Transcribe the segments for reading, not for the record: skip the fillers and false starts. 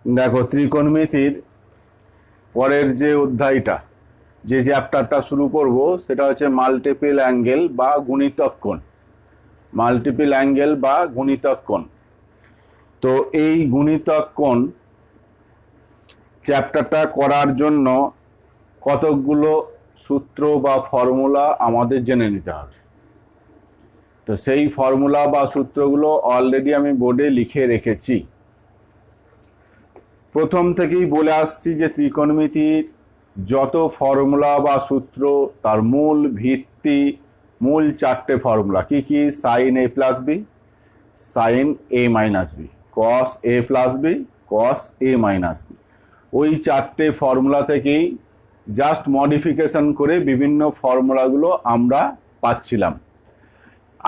দেখো ত্রিকোণমিতির পরের যে অধ্যায়টা, যে চ্যাপ্টারটা শুরু করব সেটা হচ্ছে মাল্টিপল অ্যাঙ্গেল বা গুণিতক কোণ। মাল্টিপল অ্যাঙ্গেল বা গুণিতক কোণ। তো এই গুণিতক কোণ চ্যাপ্টারটা করার জন্য কতকগুলো সূত্র বা ফর্মুলা আমাদের জেনে নিতে হবে। তো সেই ফর্মুলা বা সূত্রগুলো অলরেডি আমি বোর্ডে লিখে রেখেছি। প্রথম থেকেই বলে আসছি যে ত্রিকোণমিতির যত ফর্মুলা বা সূত্র তার মূল ভিত্তি, মূল চারটে ফর্মুলা কি কি? সাইন এ প্লাস বি, সাইন এ মাইনাস বি, কস এ প্লাস বি, কস এ মাইনাস বি। ওই চারটে ফর্মুলা থেকেই জাস্ট মডিফিকেশন করে বিভিন্ন ফর্মুলাগুলো আমরা পাচ্ছিলাম।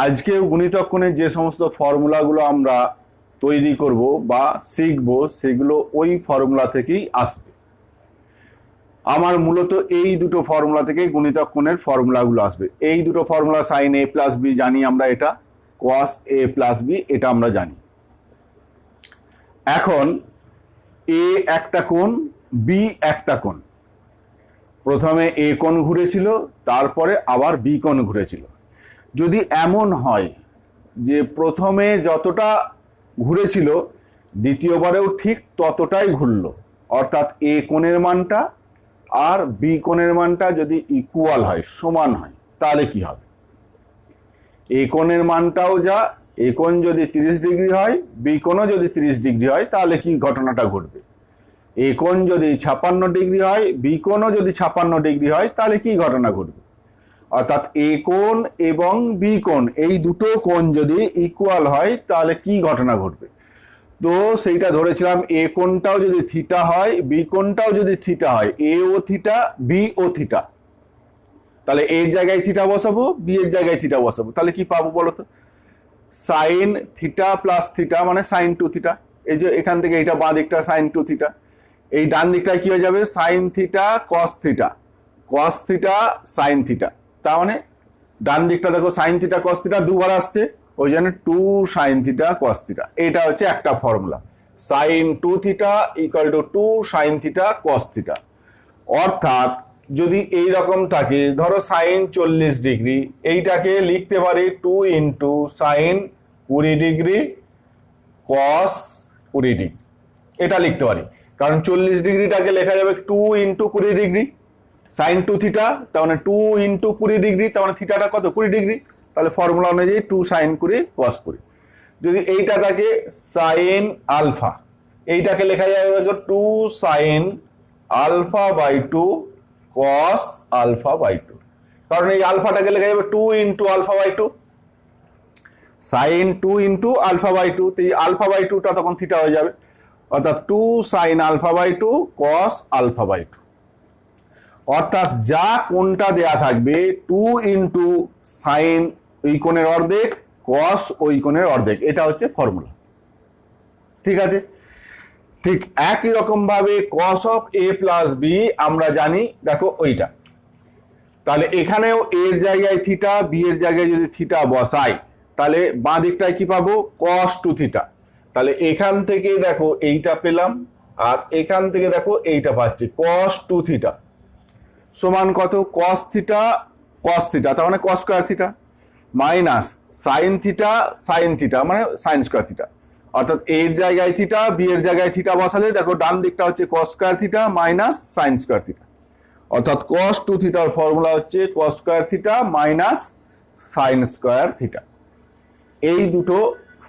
আজকেও গুণিতক কোণের যে সমস্ত ফর্মুলাগুলো আমরা তৈরি করব বা শিখব সেগুলো ওই ফর্মুলা থেকেই আসবে। আমার মূলত এই দুটো ফর্মুলা থেকেই গুণিতক কোণের ফর্মুলাগুলো আসবে। এই দুটো ফর্মুলা সাইন এ প্লাস বি জানি আমরা, এটা কস এ প্লাস বি এটা আমরা জানি। এখন এ একটা কোণ, বি একটা কোণ। প্রথমে এ কোণ ঘুরেছিল, তারপরে আবার বি কোণ ঘুরেছিল। যদি এমন হয় যে প্রথমে যতটা ঘুরেছিল দ্বিতীয়বারেও ঠিক ততটাই ঘুরলো, অর্থাৎ এ কোণের মানটা আর বি কোণের মানটা যদি ইকুয়াল হয়, সমান হয়, তাহলে কি হবে? এ কোণের মানটাও যা, এ কোণ যদি 30 ডিগ্রি হয়, বি কোণও যদি 30 ডিগ্রি হয়, তাহলে কি ঘটনাটা ঘটবে? এ কোণ যদি 56 ডিগ্রি হয়, বি কোণও যদি 56 ডিগ্রি হয়, তাহলে কি ঘটনা ঘটবে? অর্থাৎ এ কোণ এবং বি কোণ এই দুটো কোণ যদি ইকুয়াল হয় তাহলে কি ঘটনা ঘটবে? তো সেইটা ধরেছিলাম, এ কোণটাও যদি থিটা হয়, বি কোণটাও যদি থিটা হয়, এ ও থিটা, বি ও থিটা, তাহলে এর জায়গায় থিটা বসাবো, বি এর জায়গায় থিটা বসাবো, তাহলে কি পাবো বলো তো? সাইন থিটা প্লাস থিটা মানে সাইন টু থিটা। এই যে এখান থেকে এইটা বাঁ দিকটা সাইন টু থিটা, এই ডান দিকটায় কি হয়ে যাবে? Sign theta cos theta, cos theta sine theta. তার মানে ডান দিকটা দেখো সাইন থিটা কস থিটা দুবার আসছে, ওই জন্য two sine theta cos theta. এটা হচ্ছে একটা formula, sine two theta equal to two sine theta cos theta. অর্থাৎ যদি এই রকম থাকে, ধরো সাইন 40 ডিগ্রি, এইটাকে লিখতে পারি two into sine 20 degree cos 20 degree, এটা লিখতে পারি। কারণ 40 ডিগ্রিটাকে লেখা যাবে two into 20 degree, sine two theta তার মানে টু ইন্টু 20 ডিগ্রি, তার মানে থিটাটা কত? 20 ডিগ্রি। তাহলে ফর্মুলা অনুযায়ী টু সাইন 20 কস 20। যদি এইটা থাকে সাইন আলফা, এইটাকে লেখা যাবে দেখো two sine alpha by two cos alpha by two. কারণ এই আলফাটাকে লেখা যাবে two into alpha by two, sine two into alpha by two, তো এই আলফা বাই টুটা তখন থিটা হয়ে যাবে। অর্থাৎ two sine alpha by two cos alpha by two. অর্থাৎ যা কোণটা দেয়া থাকবে টু ইন্টু সাইন ওই কোণের অর্ধেক কস ওই কোণের অর্ধেক, এটা হচ্ছে ফর্মুলা। ঠিক আছে? ঠিক একই রকম ভাবে cos of A plus B আমরা জানি, দেখো ওইটা। তাহলে এখানেও এর জায়গায় থিটা, বি এর জায়গায় যদি থিটা বসাই, তাহলে বাঁ দিকটায় কি পাবো? কস টু থিটা। তাহলে এখান থেকে দেখো এইটা পেলাম, আর এখান থেকে দেখো এইটা পাচ্ছি কস টু থিটা সমান কত? কস থিটা কস থিটা, তার মানে কস square theta, minus sine theta sine theta মানে সাইন স্কোয়ার থিটা। অর্থাৎ এর জায়গায় থিটা, বি এর জায়গায় থিটা বসালে দেখো ডান দিকটা হচ্ছে কস square theta minus sine square theta. অর্থাৎ কস টু থিটার ফর্মুলা হচ্ছে কস square theta minus sine square theta. এই দুটো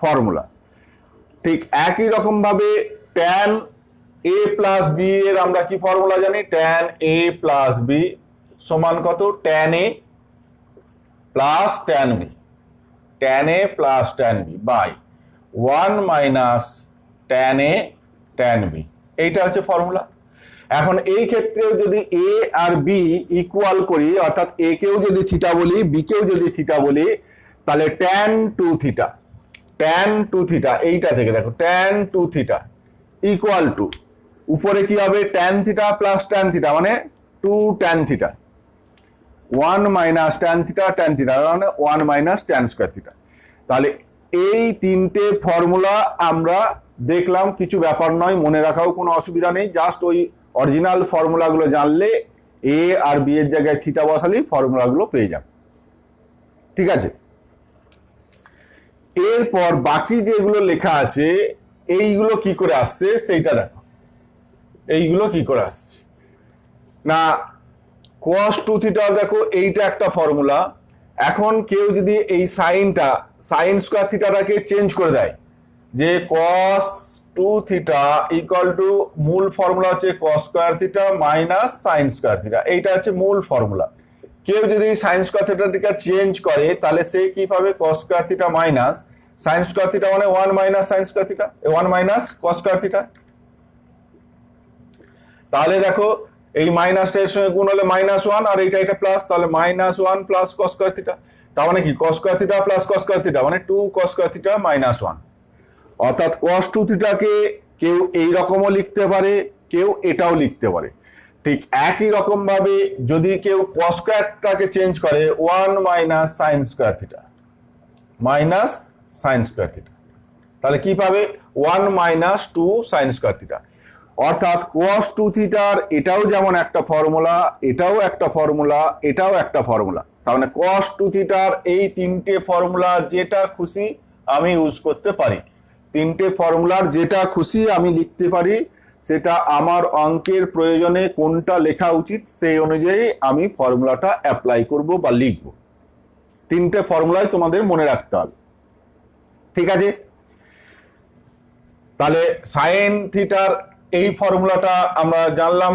ফর্মুলা। ঠিক একই রকম ভাবে ট্যান এ প্লাস বি এর আমরা কি ফর্মুলা জানি? ট্যান এ প্লাস বি সমান কত? Tan A plus tan B, tan A plus tan B by 1 minus tan A tan B, এইটা হচ্ছে ফর্মুলা। এখন এই ক্ষেত্রেও যদি এ আর বি ইকুয়াল করি, অর্থাৎ এ কেও যদি থিটা বলি, বি কেও যদি থিটা বলি, তাহলে tan two theta, tan two theta এইটা থেকে দেখো tan two theta equal to উপরে কি হবে? Tan theta plus tan theta মানে two tan theta, 1 minus tan theta tan theta মানে 1 মাইনাস ট্যান স্কোয়ার থিটা। তাহলে এই তিনটে ফর্মুলা আমরা দেখলাম, কিছু ব্যাপার নয়, মনে রাখাও কোনো অসুবিধা নেই, জাস্ট ওই অরিজিনাল ফর্মুলাগুলো জানলে এ আর বি এর জায়গায় থিটা বসালেই ফর্মুলাগুলো পেয়ে যাবে। ঠিক আছে, এরপর বাকি যেগুলো লেখা আছে এইগুলো কি করে আসছে সেইটা দেখো। এইগুলো কি করে আসছে না, cos 2 থিটা দেখো, এইটা একটা ফর্মুলা। এখন কেউ যদি এই সাইন স্কোয়ার থিটাটাকে চেঞ্জ করে দেয়, যে cos 2 থিটা ইকুয়াল টু মূল ফর্মুলা হচ্ছে cos square theta minus sine square theta, এইটা হচ্ছে মূল ফর্মুলা। কেউ যদি সাইন স্কোয়ার থিটাটিকে চেঞ্জ করে তাহলে সে কি পাবে, cos square theta minus sine square theta, মানে 1 minus sine square theta, 1 minus cos square theta. তাহলে দেখো এই মাইনাসটা এর সঙ্গে গুণ হলে -1, আর এটা প্লাস, তাহলে -1 প্লাস cos স্কোয়ার থিটা। তার মানে কি cos square theta plus cos square theta মানে 2 cos স্কোয়ার থিটা -1। অর্থাৎ cos 2 থিটাকে কেউ এই রকমও লিখতে পারে, কেউ এটাও লিখতে পারে। ঠিক একই রকম ভাবে যদি কেউ cos স্কোয়ারটাকে চেঞ্জ করে 1 minus sine square theta, minus sine square theta, তাহলে কি পাবে 1 মাইনাস 2 সাইন স্কোয়ার থিটা। অর্থাৎ cos 2 থিটার এটাও যেমন একটা ফর্মুলা, এটাও একটা ফর্মুলা, এটাও একটা ফর্মুলা। তার মানে cos 2 থিটার এই তিনটে ফর্মুলা যেটা খুশি আমি ইউজ করতে পারি, তিনটে ফর্মুলার যেটা খুশি আমি লিখতে পারি, সেটা আমার অঙ্কের প্রয়োজনে কোনটা লেখা উচিত সেই অনুযায়ী আমি ফর্মুলাটা অ্যাপ্লাই করব বা লিখব। তিনটে ফর্মুলাই তোমাদের মনে রাখতে হবে। ঠিক আছে, তাহলে সাইন থিটার এই ফর্মুলাটা আমরা জানলাম,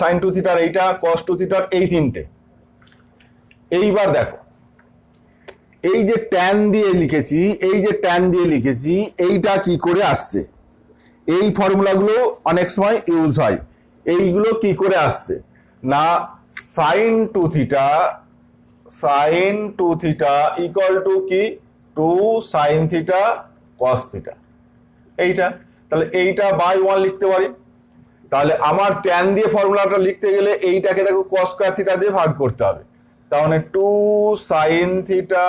সাইন 2 থিটার এইটা, cos 2 থিটার এই তিনটে। এইবার দেখো এই যে ট্যান দিয়ে লিখেছি, এইটা কি করে আসছে, এই ফর্মুলাগুলো অনেক সময় ইউজ হয়। এইগুলো কি করে আসছে না, সাইন 2 থিটা ইকুয়াল টু কি 2 সাইন থিটা cos থিটা, এইটা। তাহলে এইটা বাই 1 লিখতে পারি। তাহলে আমার ট্যান দিয়ে ফর্মুলাটা লিখতে গেলে এইটাকে দেখো cos স্কয়ার থিটা দিয়ে ভাগ করতে হবে। তার মানে 2 সাইন থিটা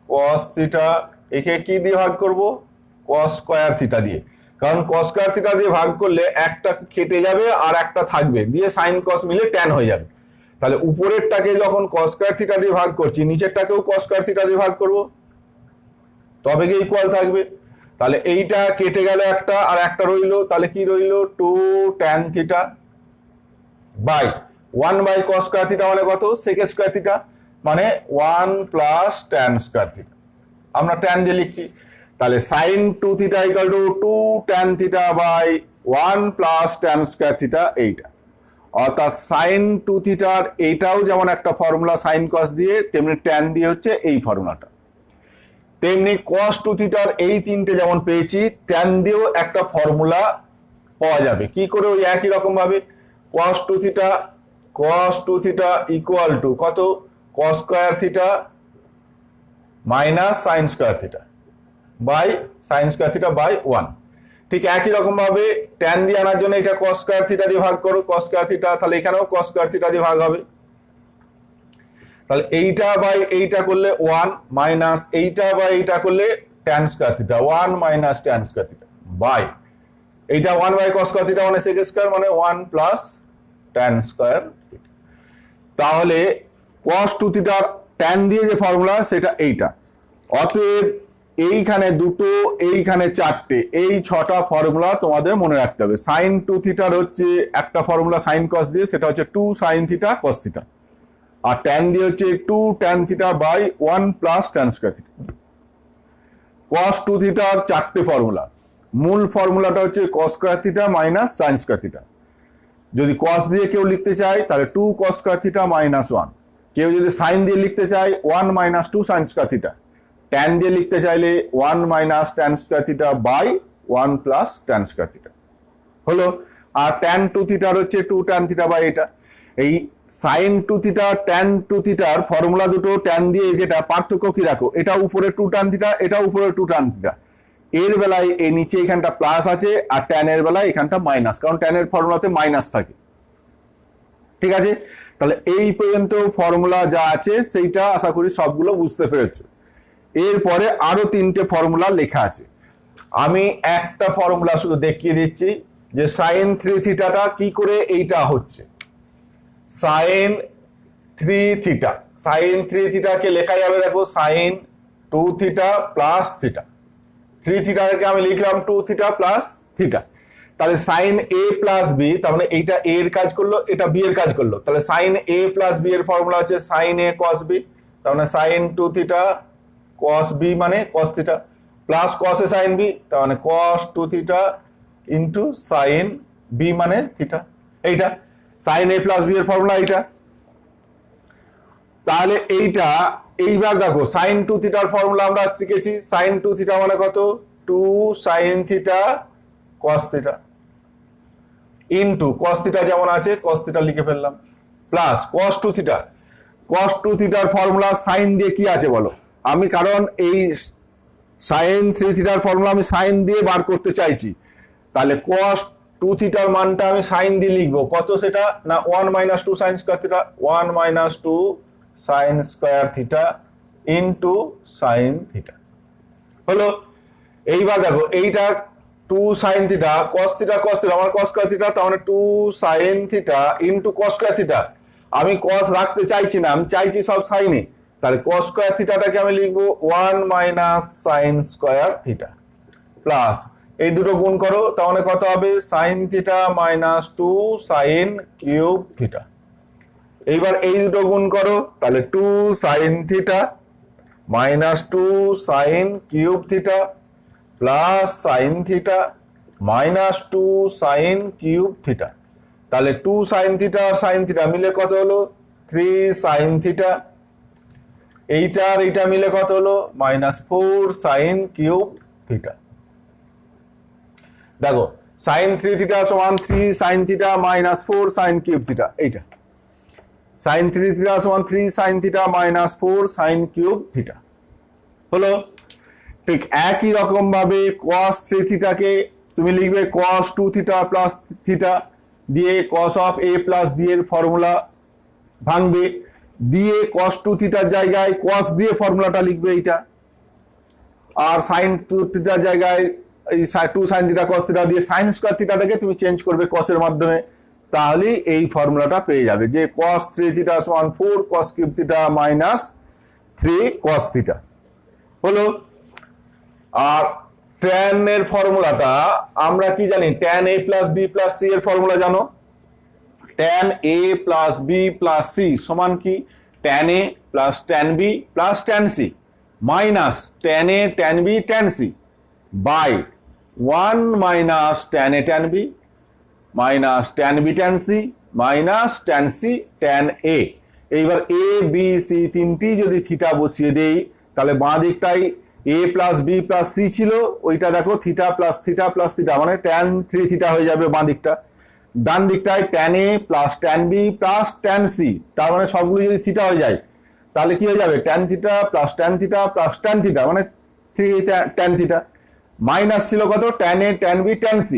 cos থিটা, একে কি দিয়ে ভাগ করব, cos স্কয়ার থিটা দিয়ে। কারণ cos স্কয়ার থিটা দিয়ে ভাগ করলে একটা কেটে যাবে আর একটা থাকবে, দিয়ে সাইন cos মিলে ট্যান হয়ে যাবে। তাহলে উপরেরটাকে যখন cos স্কয়ার থিটা দিয়ে ভাগ করছি, নিচেরটাকেও cos স্কয়ার থিটা দিয়ে ভাগ করব, তবে গিয়ে ইকুয়াল থাকবে। তাহলে এইটা কেটে গেল একটা, আর একটা রইলো, তাহলে কি রইলো 2 tan theta by 1 by cos square theta মানে কত, sec স্কয়ার থিটা, মানে 1 প্লাস tan স্কয়ার থিটা, আমরা tan দিয়ে লিখছি। তাহলে sin 2 theta equal to 2 tan theta by 1 plus tan square theta, এইটা। অর্থাৎ sin 2 থিটার এইটাও যেমন একটা ফর্মুলা sin cos দিয়ে, তেমনি tan দিয়ে হচ্ছে এই ফর্মুলাটা। তেমনি cos 2 থিটার এই তিনটে যেমন পেয়েছি, tan দিয়েও একটা ফর্মুলা পাওয়া যাবে। কি করে, ওই একই রকম ভাবে cos 2 থিটা ইকুয়াল টু কত, cos square theta minus sine square theta by sine square theta by 1। ঠিক একই রকম ভাবে tan দিয়ে আনার জন্য এটা cos স্কয়ার থিটা দিয়ে ভাগ করো, cos স্কয়ার থিটা, তাহলে এখানেও cos স্কয়ার থিটা দিয়ে ভাগ হবে। তাহলে এইটা বাই এইটা করলে 1 মাইনাস এইটা বাই এইটা করলে tan square theta, 1 minus tan square theta by এইটা 1 বাই cos স্কয়ার থিটা মানে sec স্কয়ার, মানে 1 প্লাস tan স্কয়ার। তাহলে cos 2 থিটার tan দিয়ে যে ফর্মুলা সেটা এইটা। অতএব এইখানে দুটো, এইখানে চারটে, এই 6টা ফর্মুলা তোমাদের মনে রাখতে হবে। sin 2 থিটার হচ্ছে একটা ফর্মুলা sin cos দিয়ে, সেটা হচ্ছে 2 sin থিটা cos থিটা, আর tan দিয়ে হচ্ছে 2 tan theta by 1 plus tan square theta. cos 2 থিটার চারটে ফর্মুলা, মূল ফর্মুলাটা হচ্ছে cos square theta minus sin square theta. যদি cos দিয়ে কেউ লিখতে চায় তাহলে 2 cos স্কয়ার থিটা মাইনাস 1। কেউ যদি sin দিয়ে লিখতে চায় 1 minus 2 sin square theta. tan দিয়ে লিখতে চাইলে 1 minus tan square theta by 1 plus tan square theta হলো। আর tan 2 থিটার হচ্ছে 2 tan থিটা বাই এটা। এই sin 2 থিটা tan 2 থিটার ফর্মুলা দুটো tan দিয়ে যেটা পার্থক্য কি দেখো, এটা উপরে 2 tan থিটা, এটা উপরে 2 tan থিটা। এর বেলায় এই নিচে এখানটা প্লাস আছে, আর tan এর বেলায় এখানটা মাইনাস, কারণ tan এর ফর্মুলাতে মাইনাস থাকে। ঠিক আছে, তাহলে এই পর্যন্ত ফর্মুলা যা আছে সেইটা আশা করি সবগুলো বুঝতে পেরেছো। এরপরে আরো 3টে ফর্মুলা লেখা আছে। আমি একটা ফর্মুলা শুধু দেখিয়ে দিচ্ছি যে সাইন 3 থিটাটা কি করে এইটা হচ্ছে। সাইন 3 থিটা, সাইন 3 থিটাকে লেখা যাবে দেখো সাইন 2 থিটা প্লাস থিটা। 3 থিটাকে আমি লিখলাম 2 থিটা প্লাস থিটা। তাহলে সাইন এ প্লাস বি, তার মানে এইটা এ এর কাজ করলো, এটা বি এর কাজ করলো। তাহলে সাইন এ প্লাস বি এর ফর্মুলা হচ্ছে সাইন এ কস বি, তার মানে সাইন 2 থিটা কস বি মানে cos theta plus cos A sine B, তার মানে কস 2 থিটা ইন্টু সাইন বি মানে থিটা। এইটা সাইন এ প্লাস বি এর ফর্মুলা এইটা। তাহলে এইটা এইবার দেখো সাইন 2 থিটার ফর্মুলা আমরা শিখেছি। সাইন 2 থিটা মানে কত? 2 sine theta cos theta into cos theta যেমন আছে কস থিটা লিখে ফেললাম প্লাস কস 2 থিটা। কস 2 থিটার ফর্মুলা সাইন দিয়ে কি আছে বলো? আমি কারণ এই সাইন 3 থিটার ফর্মুলা আমি সাইন দিয়ে বার করতে চাইছি, তাহলে কস 2 থিটার মানটা আমি সাইন দিয়ে লিখবো। কত সেটা? না 1 minus 2 sine square theta, 1 minus 2 sine square theta into sine theta হলো। এইবার দেখো এইটা 2 সাইন থিটা কস থিটা আমার কস স্কয়ার থিটা, তার মানে 2 sine theta into cos square theta. আমি কস রাখতে চাইছি না, আমি চাইছি সব সাইনে। তাহলে কস স্কয়ার থিটাটাকে আমি লিখবো 1 minus sine square theta plus এই দুটো গুণ করো, তাহলে কত হবে? Sine theta minus 2 sine cube theta. এইবার এই দুটো গুণ করো, তাহলে 2 sine theta minus 2 sine cube theta plus sine theta minus 2 sine cube theta. তাহলে 2 সাইন থিটা আর সাইন থিটা মিলে কত হলো? 3 সাইন থিটা। এইটা আর এইটা মিলে কত হলো? Minus 4 sine cube theta. দেখো সাইন 3 থিটা সমান 3 sine theta minus 4 sine cube theta. এইটা সাইন 3 থিটা সমান 3 sine theta minus 4 sine cube theta হলো। ঠিক একই রকম ভাবে cos 3 থিটাকে তুমি লিখবে cos 2 থিটা প্লাস থিটা দিয়ে cos of a plus b এর ফর্মুলা ভাঙবে, দিয়ে cos 2 থিটার জায়গায় cos দিয়ে ফর্মুলাটা লিখবে এইটা, আর sin 2 থিটার জায়গায় এই 2 sin থিটা cos থিটা দিয়ে sin স্কয়ার থিটাটাকে তুমি চেঞ্জ করবে cos এর মাধ্যমে। তাহলে এই ফর্মুলাটা পেয়ে যাবে যে cos 3 থিটা সমান 4 cos cube theta minus 3 cos theta হলো। আর tan এর ফর্মুলাটা আমরা কি জানি? tan a plus b plus c এর ফর্মুলা জানো? tan a plus b plus c সমান কি? tan a plus tan b plus tan c minus tan a tan b tan c by 1 minus tan a tan b minus tan b tan c minus tan c tan a। এইবার a b c তিনটি যদি theta বসিয়ে দেই, তাহলে বাঁ দিকটাই a plus b plus c ছিল, ওইটা দেখো theta plus theta plus theta মানে tan 3 থিটা হয়ে যাবে বাঁ দিকটা। ডান দিকটায় tan a plus tan b plus tan c, তার মানে সবগুলো যদি থিটা হয়ে যায় তাহলে কি হয়ে যাবে? tan theta plus tan theta plus tan theta মানে 3 tan থিটা মাইনাস ছিল কত? tan a tan b tan c,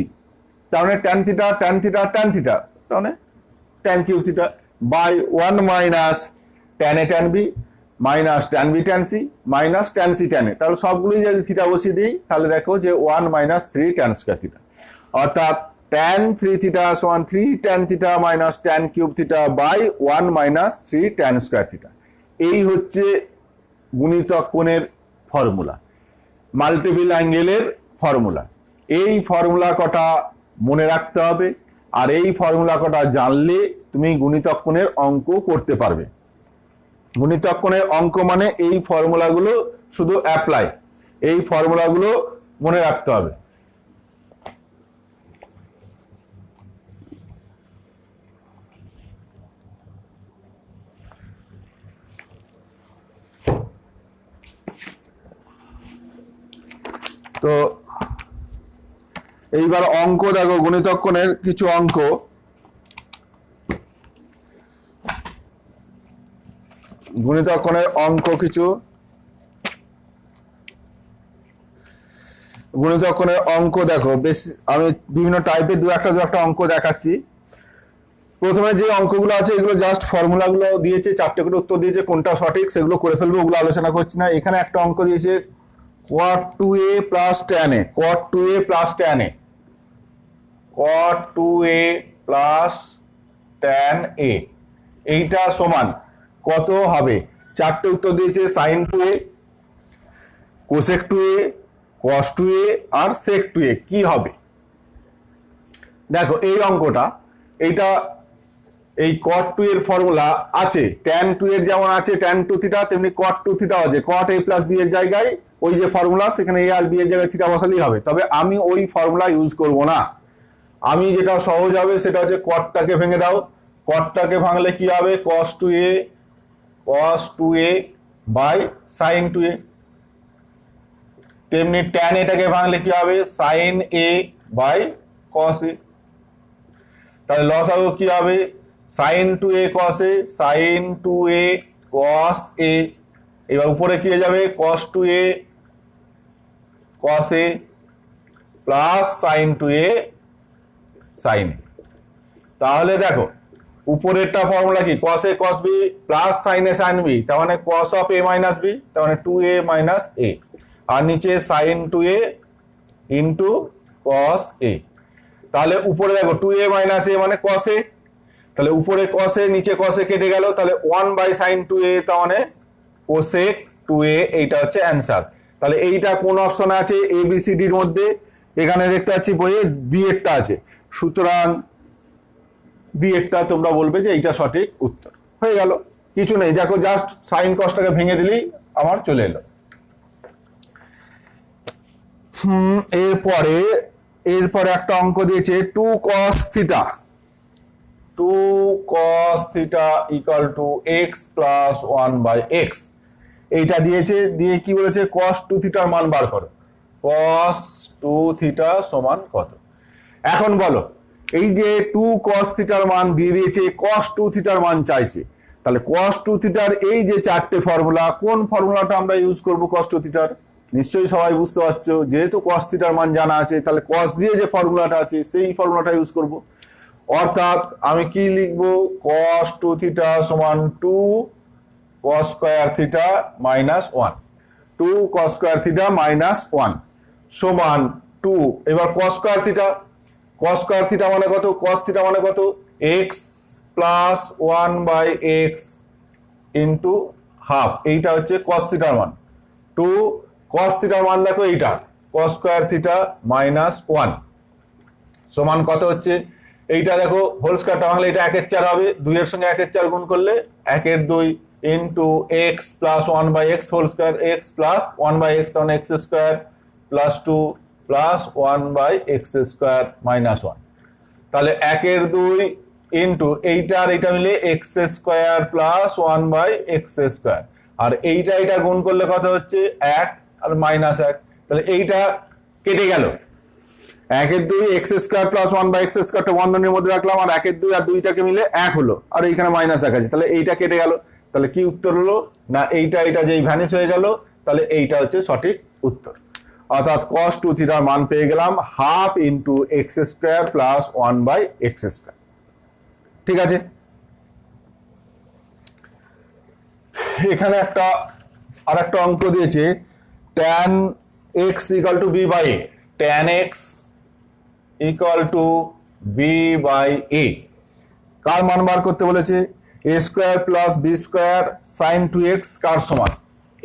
তার মানে tan theta tan theta tan theta, তার মানে tan cube theta by 1 minus tan a tan b minus tan b tan c minus tan c tan a। তাহলে সবগুলোই যদি theta বসিয়ে দিই তাহলে দেখো যে 1 মাইনাস 3 tan স্কয়ার থিটা, অর্থাৎ tan 3 থিটা সমান 3 tan theta minus tan cube theta by 1 minus 3 tan square theta. এই হচ্ছে গুণিতক কোণের ফর্মুলা, মাল্টিপল অ্যাঙ্গেলের ফর্মুলা। এই ফর্মুলা কটা মনে রাখতে হবে, আর এই ফর্মুলা কটা জানলে তুমি গুণিতক কোণের অঙ্ক করতে পারবে। গুণিতক কোণের অঙ্ক মানে এই ফর্মুলাগুলো শুধু অ্যাপ্লাই, এই ফর্মুলাগুলো মনে রাখতে হবে। তো এইবার অঙ্ক দেখো, গুণিতক কোণের কিছু অঙ্ক। গুণিতক কোণের অঙ্ক কিছু, গুণিতক কোণের অঙ্ক দেখো বেশ, আমি বিভিন্ন টাইপের দু একটা অঙ্ক দেখাচ্ছি। প্রথমে যে অঙ্কগুলো আছে এগুলো জাস্ট ফর্মুলাগুলো দিয়েছে, 4টে করে উত্তর দিয়েছে, কোনটা সঠিক সেগুলো করে ফেলবো, ওগুলো আলোচনা করছি না। এখানে একটা অঙ্ক দিয়েছে cot 2a plus tan a, cot 2a plus tan a, cot 2a plus tan a, এইটা সমান কত হবে? চারটে উত্তর দিয়েছে, sin 2a, cosec 2a, cos 2a আর sec 2a। কি হবে দেখো এই অঙ্কটা, এইটা এই cot 2 এর ফর্মুলা আছে, tan 2 এর যেমন আছে tan 2 থিটা, তেমনি cot 2 থিটা আছে। cot a প্লাস b এর জায়গায় ওই যে ফর্মুলা, সেখানে a আর b এর জায়গায় থিটা বসালেই হবে। তবে আমি ওই ফর্মুলা ইউজ করব না, আমি যেটা সহজ হবে সেটা হচ্ছে cotটাকে ভেঙে দাও। cotটাকে ভাঙলে কি হবে? cos 2a by sin 2a। তেমনি tan এটাকে ভাঙলে কি হবে? sin a by cos a। তাহলে লসাগু কি হবে? sin 2a cos a, sin 2a cos a। এবার উপরে কি হয়ে যাবে? cos 2a cos a plus sin 2a sin a। তাহলে দেখো উপরেরটা ফর্মুলা কি? cos a cos b plus sin a sin b, তার মানে cos of a minus b, তার মানে 2a minus a, আর নিচে sin 2a into cos a। তাহলে উপরে দেখো 2a minus a মানে cos a, তাহলে উপরে cos a নিচে cos a কেটে গেল, তাহলে 1 বাই sin 2a, তার মানে cosec 2a। এইটা হচ্ছে অ্যান্সার। তাহলে এইটা কোন অপশনে আছে? এ বি সি ডির মধ্যে। এখানে দেখতে পাচ্ছি বইয়ে বি এরটা আছে, সুতরাং বি এরটা তোমরা বলবে যে এইটা সঠিক উত্তর। হয়ে গেল, কিছু নেই। দেখো জাস্ট সাইন কসটাকে ভেঙে দিলেই আমার চলে এলো। এরপরে একটা অঙ্ক দিয়েছে 2 cos theta, 2 cos theta equal to x plus 1 by x। এইটা দিয়েছে, দিয়ে কি বলেছে? cos 2 থিটার মান বার করো। cos 2 থিটা সমান কত? এখন বলো, এই যে 2 cos থিটার মান দিয়ে দিয়েছে, cos 2 থিটার মান চাইছে। তাহলে cos 2 থিটার এই যে চারটে ফর্মুলা, কোন ফর্মুলাটা আমরা ইউজ করব cos 2 থিটার? নিশ্চয়ই সবাই বুঝতে পারছো, যেহেতু cos থিটার মান জানা আছে, তাহলে cos দিয়ে যে ফর্মুলাটা আছে সেই ফর্মুলাটা ইউজ করব। অর্থাৎ আমি কি লিখবো? cos 2 থিটা সমান 2 cos square theta minus 1, 2 cos square theta minus 1 সমান 2। এবার cos square theta, cos square theta মানে কত? cos থিটা মানে কত? x plus 1 by x into half. এইটা হচ্ছে cos থিটার মান। 2 cos থিটার মান দেখো এইটা, cos স্কয়ার থিটা মাইনাস 1 সমান কত হচ্ছে? এইটা দেখো হোল স্কয়ারটা ভাঙলে এটা 1 এর 4 হবে, 2 এর সঙ্গে 1 এর 4 গুণ করলে 1 এর 2 into x plus 1 by x whole square, x plus 1 by x, তখন x square plus 2 plus 1 by x square minus 1। তাহলে 1 এর 2 ইন্টু এইটা আর এইটা মিলে x square plus 1 by x square, আর এইটা এটা গুণ করলে কত হচ্ছে? 1 আর মাইনাস 1। তাহলে এইটা কেটে গেল, 1 এর 2 x square plus 1 by x স্কয়ারটা বন্ধনীর মধ্যে রাখলাম, আর 1 এর 2 আর 2টাকে মিলে 1 হলো, আর এইখানে মাইনাস 1 আছে। তাহলে এইটা কেটে গেল। তাহলে কি উত্তর হলো? না এইটা যেই ভ্যানিশ হয়ে গেল, তাহলে এইটা হচ্ছে সঠিক উত্তর। অর্থাৎ cos 2 থিটার মান পেয়ে গেলাম half into x square plus 1 by x square. ঠিক আছে, এখানে আর একটা অঙ্ক দিয়েছে, tan x equal to b by a, tan x equal to b by a। কার মান বার করতে বলেছে? a square plus b square sin 2x কার সমান?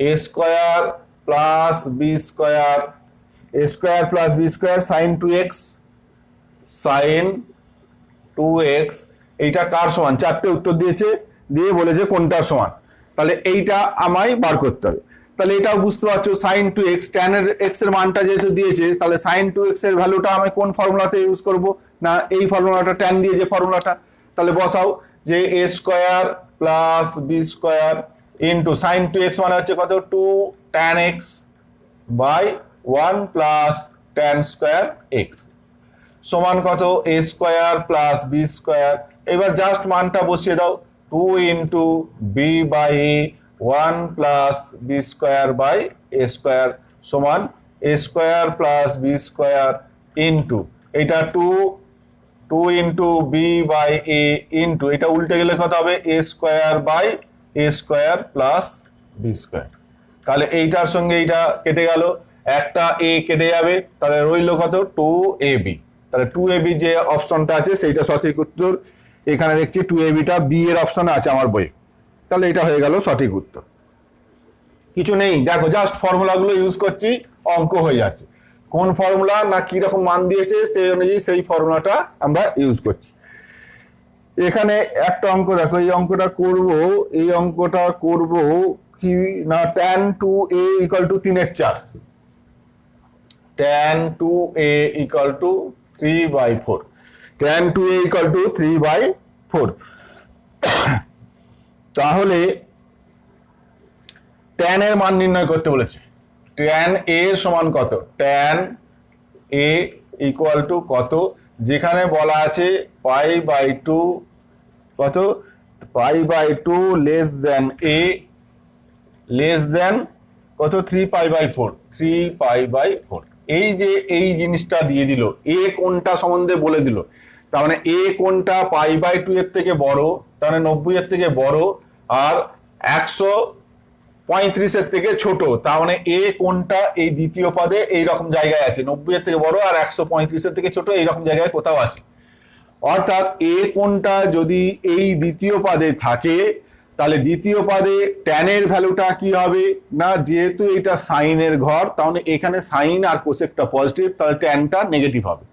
a square plus b square, a square plus b square sin 2x, sin 2x এইটা কার সমান? চারটে উত্তর দিয়েছে, দিয়ে বলেছে কোনটার সমান। তাহলে এইটা আমায় বার করতে হবে। তাহলে এটাও বুঝতে পারছো, sin 2x, tan এর x এর মানটা যেহেতু দিয়েছে, তাহলে sin 2x এর ভ্যালুটা আমি কোন ফর্মুলাতে ইউজ করব? না এই ফর্মুলাটা, tan দিয়ে যে ফর্মুলাটা। তাহলে বসাও যে a square plus b square into sin 2x মানে হচ্ছে কত? 2 tan x by 1 plus tan square x সমান কত? a square plus b square. এবার জাস্ট মানটা বসিয়ে দাও, 2 into b by a, 1 plus b square by a square সমান a square plus b square into এইটা 2 into b by a into এটা উল্টে গেলে কত হবে? a square by a square plus b square. তাহলে এইটার সঙ্গে এইটা কেটে গেল, একটা এ কেটে যাবে, তাহলে রইল কত 2ab। তাহলে 2ab যে অপশনটা আছে সেইটা সঠিক উত্তর। এখানে দেখছি 2abটা বি এর অপশনে আছে আমার বই, তাহলে এটা হয়ে গেল সঠিক উত্তর। কিছু নেই, দেখো জাস্ট ফর্মুলাগুলো ইউজ করছি, অঙ্ক হয়ে যাচ্ছে। কোন ফর্মুলা না কি রকম মান দিয়েছে সেই অনুযায়ী সেই ফর্মুলাটা আমরা ইউজ করছি। এখানে একটা অঙ্ক দেখো, এই অঙ্কটা করব কি না tan 2a = 3/4, tan 2a = 3/4, tan 2a = 3/4। তাহলে tan এর মান নির্ণয় করতে বলেছে। tan a সমান কত, tan a = কত, যেখানে বলা আছে π/2 কত, π/2 less than a less than কত 3π/4, 3π/4। এই যে এই জিনিসটা দিয়ে দিল, a কোনটা সম্বন্ধে বলে দিল, তার মানে a কোনটা π/2 এর থেকে বড়, তার মানে 90 এর থেকে বড়, আর 135 এর থেকে ছোট, তার মানে a কোনটা এই দ্বিতীয় পদে এই রকম জায়গায় আছে, 90 এর থেকে বড় আর 135 এর থেকে ছোট এই রকম জায়গায় কোথাও আছে। অর্থাৎ a কোনটা যদি এই দ্বিতীয় পদে থাকে, তাহলে দ্বিতীয় পদে tan এর ভ্যালুটা কি হবে না, যেহেতু এটা সাইনের ঘর, তাহলে এখানে সাইন আর কোসেকটা পজিটিভ, তাহলে ট্যানটা নেগেটিভ হবে,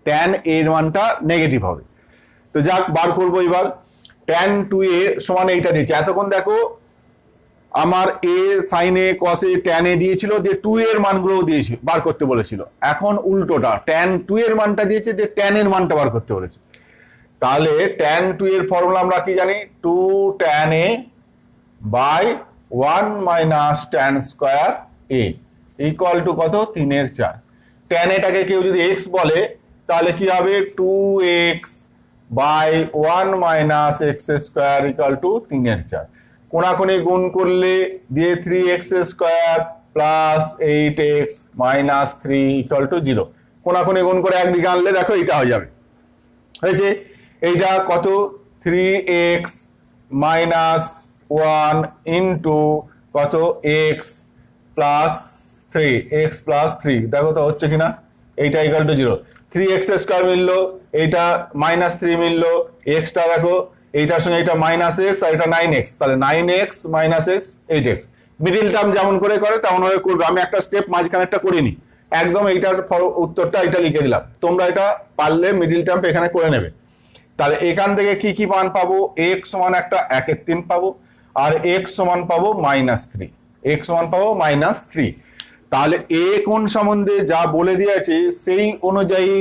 tan এর মানটা নেগেটিভ হবে। তো যাক, বার করবো এবার। tan 2a সমান এইটা দিয়েছে, এতক্ষণ দেখো আমার a সাইনে কসে tan এ দিয়েছিল, দিয়ে 2 এর মানগুলো দিয়েছিল বার করতে বলেছিল। এখন উল্টোটা, tan 2 এর মানটা দিয়েছে, দিয়ে tan এর মানটা বার করতে বলেছে। তাহলে tan 2 এর ফর্মুলা আমরা কি জানি, 2 tan a বাই 1 মাইনাস tan স্কোয়ার a = কত, 3/4। tan এটাকে কেউ যদি x বলে তাহলে কি হবে, 2x by 1 minus x square = 3/4। কোনাকুনি গুণ করলে দিয়ে 3x square plus 8x minus 3 = 0। কোনাকুনি গুণ করে একদিকে আনলে দেখো এটা হয়ে যাবে, হয়েছে। এইটা কত, 3x মাইনাস 1 ইন্টু কত x প্লাস 3, দেখো তো হচ্ছে কিনা, এইটা = 0। 3x স্কোয়ার মিললো, এইটা মাইনাস 3 মিললো, এক্সটা দেখো এইটার সঙ্গে এটা মাইনাস এক্স আর এটা 9x, তাহলে 9x minus x 8x। Middle term যেমন করে তেমন ভাবে করবে, আমি একটা স্টেপ মাঝখানে একটা করিনি, একদম এইটার উত্তরটা এটা লিখে দিলাম। তোমরা এটা পারলে মিডিল টার্ম এখানে করে নেবে। তাহলে এখান থেকে কি কি মান পাবো, x সমান একটা 1/3 পাবো, আর x সমান পাবো -3, x সমান পাবো -3। তাহলে a কোন সম্বন্ধে যা বলে দিয়েছে সেই অনুযায়ী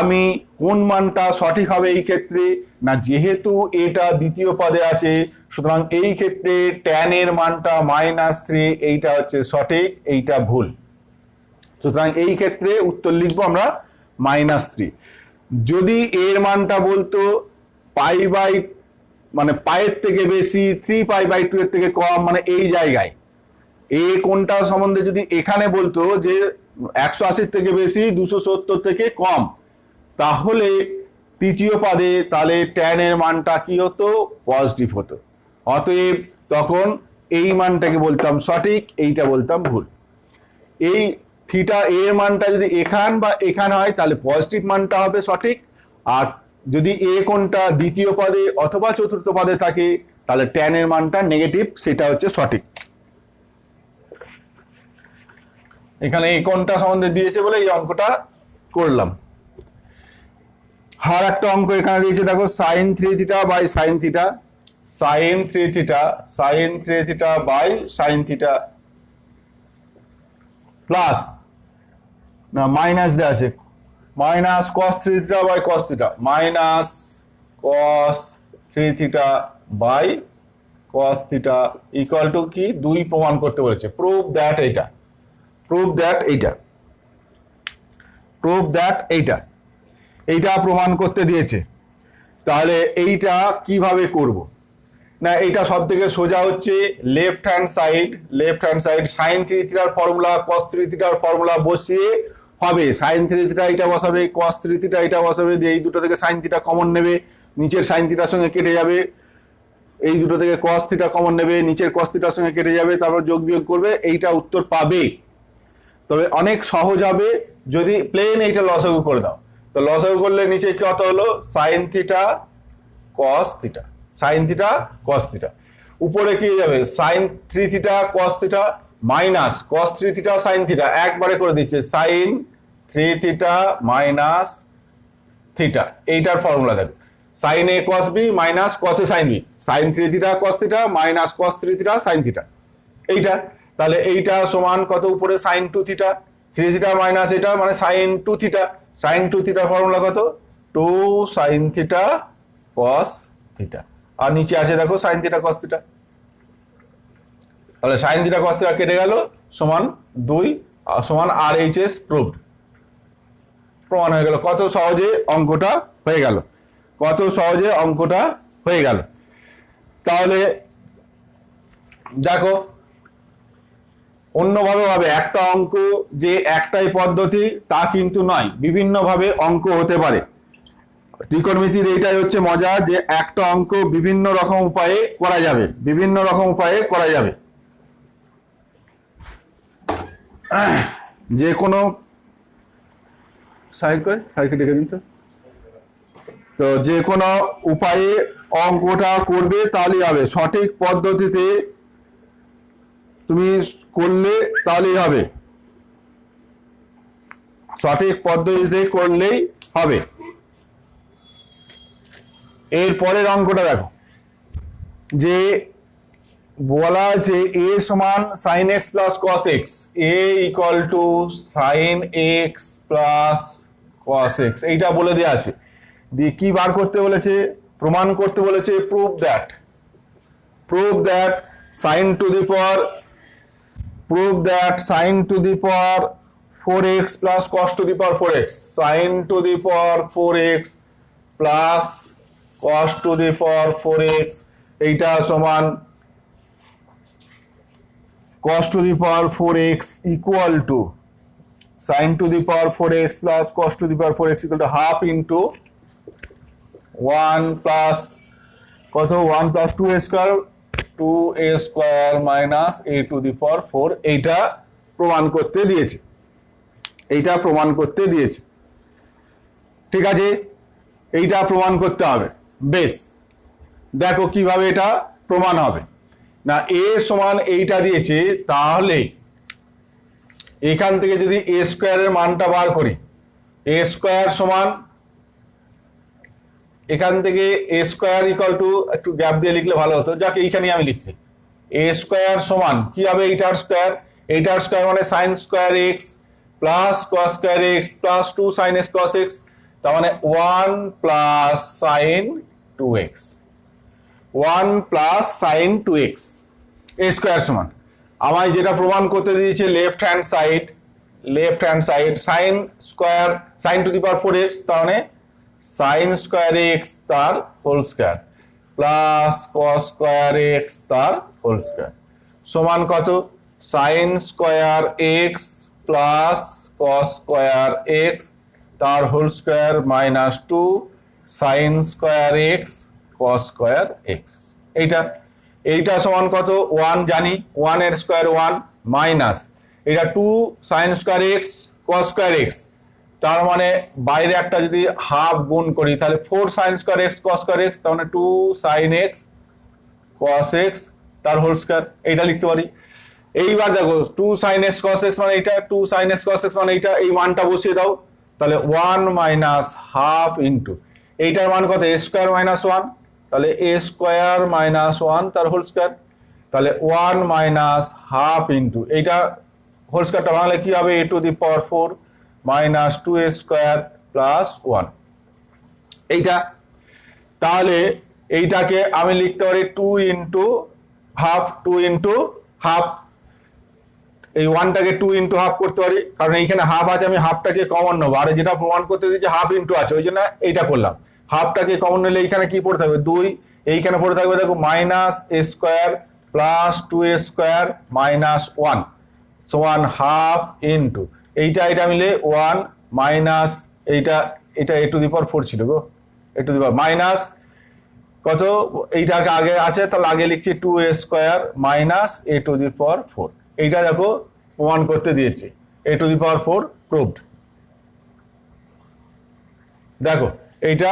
আমি কোন মানটা সঠিক হবে এই ক্ষেত্রে না, যেহেতু এটা দ্বিতীয় পদে আছে, সুতরাং এই ক্ষেত্রে tan এর মানটা -3, এইটা হচ্ছে সঠিক, এইটা ভুল। সুতরাং এই ক্ষেত্রে উত্তর লিখবো আমরা -3। যদি এর মানটা বলতো মানে পায়ের থেকে বেশি, 3π/2 এর থেকে কম, মানে এই জায়গায় এ কোনটা সম্বন্ধে যদি এখানে বলতো যে 180 থেকে বেশি, 270 থেকে কম, তাহলে তৃতীয় পদে তাহলে tan এর মানটা কি হতো, পজিটিভ হতো। অতএব তখন এই মানটাকে বলতাম সঠিক, এইটা বলতাম ভুল। এই থিটা এর মানটা যদি এখান বা এখানে হয় তাহলে পজিটিভ মানটা হবে সঠিক, আর যদি এ কোনটা দ্বিতীয় পদে অথবা চতুর্থ পদে থাকে তাহলে tan এর মানটা নেগেটিভ, সেটা হচ্ছে সঠিক। এখানে এই কোনটা সম্বন্ধে দিয়েছে বলে এই অঙ্কটা করলাম। আর একটা অঙ্ক এখানে দিয়েছে দেখো, sin 3θ by sin θ, sin 3θ by sin θ plus না মাইনাস দেওয়া আছে minus cos 3θ by cos θ, minus cos 3θ by cos θ = কি, 2 প্রমাণ করতে বলেছে। প্রুভ দ্যাট এইটা প্রমাণ করতে দিয়েছে। তাহলে এইটা কিভাবে করব না, এইটা সব থেকে সোজা হচ্ছে left hand side sin 3θ formula cos 3θ formula বসিয়ে হবে, sin 3θ এটা বসাবে, cos 3θ এটা বসাবে, দিয়ে এই দুটো থেকে sin θ কমন নেবে, নিচের sin θ সঙ্গে কেটে যাবে, এই দুটো থেকে cos θ কমন নেবে, নিচের cos θ সঙ্গে কেটে যাবে, তারপর যোগ বিয়োগ করবে, এইটা উত্তর পাবে। তবে অনেক সহজ হবে যদি প্লেন এইটা লসাগু করে দাও। তো লসাগু করলে নিচে কত হলো, sine theta cos theta, sine theta cos theta. উপরে কি যাবে, sine 3 theta cos theta minus cos 3 theta sine theta, একবারে করে দিচ্ছে সাইন 3 থিটা মাইনাস থিটা। এইটার ফর্মুলা দেখো, sine A cos B minus cos A sine B, sine 3 theta cos theta minus cos 3 theta sine theta. এইটা তাহলে এইটা সমান কত, উপরে সাইন 2 থিটা, 3 থিটা মাইনাস এটা মানে সাইন 2 থিটা, সাইন 2 থিটার ফর্মুলা কত, 2 সাইন থিটা কস থিটা। আর নিচে আছে দেখো সাইন থিটা কস থিটা, তাহলে সাইন থিটা কস থিটা কেটে গেল, সমান 2 সমান RHS প্রুভড, প্রমাণ হয়ে গেল। কত সহজে অঙ্কটা হয়ে গেল, কত সহজে অঙ্কটা হয়ে গেল। তাহলে দেখো অন্যভাবে হবে, একটা অঙ্ক যে একটাই পদ্ধতি তা কিন্তু নয়, বিভিন্ন ভাবে অঙ্ক হতে পারে। ত্রিকোণমিতির এইটাই হচ্ছে মজা, যে একটা অঙ্ক বিভিন্ন রকম উপায়ে করা যাবে, বিভিন্ন রকম উপায়ে করা যাবে। যে কোনো সাইডকে ডেকে দিন তো যে কোনো উপায়ে অঙ্কটা করবে তাহলেই হবে, সঠিক পদ্ধতিতে তুমি করলে তাহলেই হবে, সঠিক পদ্ধতিতে করলেই হবে। এর পরের অঙ্কটা দেখো, যে বলা আছে a সমান sine x plus cos x, A equal to sine x plus cos x, এইটা বলে দেওয়া আছে। দিয়ে কি বার করতে বলেছে, প্রমাণ করতে বলেছে, prove that sine to the power, prove that sin to the power 4x plus cos to the power 4x, sin to the power 4x plus cos to the power 4x এইটা সমান cos to the power 4x equal to sin to the power 4x plus cos to the power 4x equal to half into 1 plus কত, 1 plus 2a square, 2a square minus a to the power 4, এইটা প্রমাণ করতে দিয়েছে, এইটা প্রমাণ করতে দিয়েছে। ঠিক আছে, এইটা প্রমাণ করতে হবে। বেশ, দেখো কিভাবে এটা প্রমাণ হবে। না a সমান এইটা দিয়েছে, তাহলে এখান থেকে যদি a স্কয়ারের মানটা বার করি, a স্কয়ার সমান এখান থেকে এ স্কয়ার ইকুয়াল টু, একটু গ্যাপ দিয়ে লিখলে ভালো হতো, যাকে এইখানে আমি লিখছি, এ স্কয়ার সমান কি হবে, এইটার স্কয়ার মানে sine square x plus cos square x plus 2 sine x cos x, তার মানে 1 plus sine 2x, 1 plus sine 2x। A square সমান আমায় যেটা প্রমাণ করতে দিয়েছে left hand side sine square, sine to the power 4x, তার মানে সাইন স্কয়ার এক্স তার whole square plus cos square x তার হোল স্কয়ার সমান কত, sine square x plus cos square x তার whole square minus 2 sine square x cos square x. এইটা সমান কত, 1 জানি, 1 এর স্কয়ার 1 মাইনাস এটা 2 sine square x cos square x, তার মানে বাইরে একটা যদি হাফ গুণ করি তাহলে 4 sign square x cos square x, তার মানে 2 সাইন এক্স কস এক্স তার হোল স্কয়ার, এইটা লিখতে পারি। এইবার দেখো 2 সাইন এক্স কস এক্স মানে এইটা, 2 সাইন এক্স কস এক্স মানে এইটা, এই মানটা বসিয়ে দাও, তাহলে 1 মাইনাস হাফ ইন্টু এইটার মান কত, এ স্কয়ার মাইনাস 1, তাহলে এ স্কয়ার মাইনাস 1 তার হোল স্কয়ার, তাহলে 1 মাইনাস হাফ ইন্টু এইটা হোল স্কয়ারটা ভাঙলে কি হবে, A to the power 4 minus 2a square plus 1 এইটা। তাহলে এইটাকে আমি লিখতে পারি 2 ইন্টু হাফ, এই 1টাকে 2 ইন্টু হাফ করতে পারি, কারণ এইখানে হাফ আছে, আমি হাফটাকে কমন নেবো, আর যেটা প্রমাণ করতে দিয়েছে হাফ ইন্টু আছে, ওই জন্য এইটা করলাম। হাফটাকে কমন নিলে এইখানে কি পড়ে থাকবে, 2, এইখানে পড়ে থাকবে দেখো minus A square plus 2a square minus 1 সমান হাফ ইন্টু এইটা মিলে 1 মাইনাস এটা এ টু দি পাওয়ার 4 ছিল গো, এ টু দি পাওয়ার মাইনাস কত, এইটাকে আগে আছে তাহলে আগে লিখছি 2a square minus A to the power 4, এইটা দেখো প্রমাণ করতে দিয়েছে, a⁴ প্রুভড। দেখো এইটা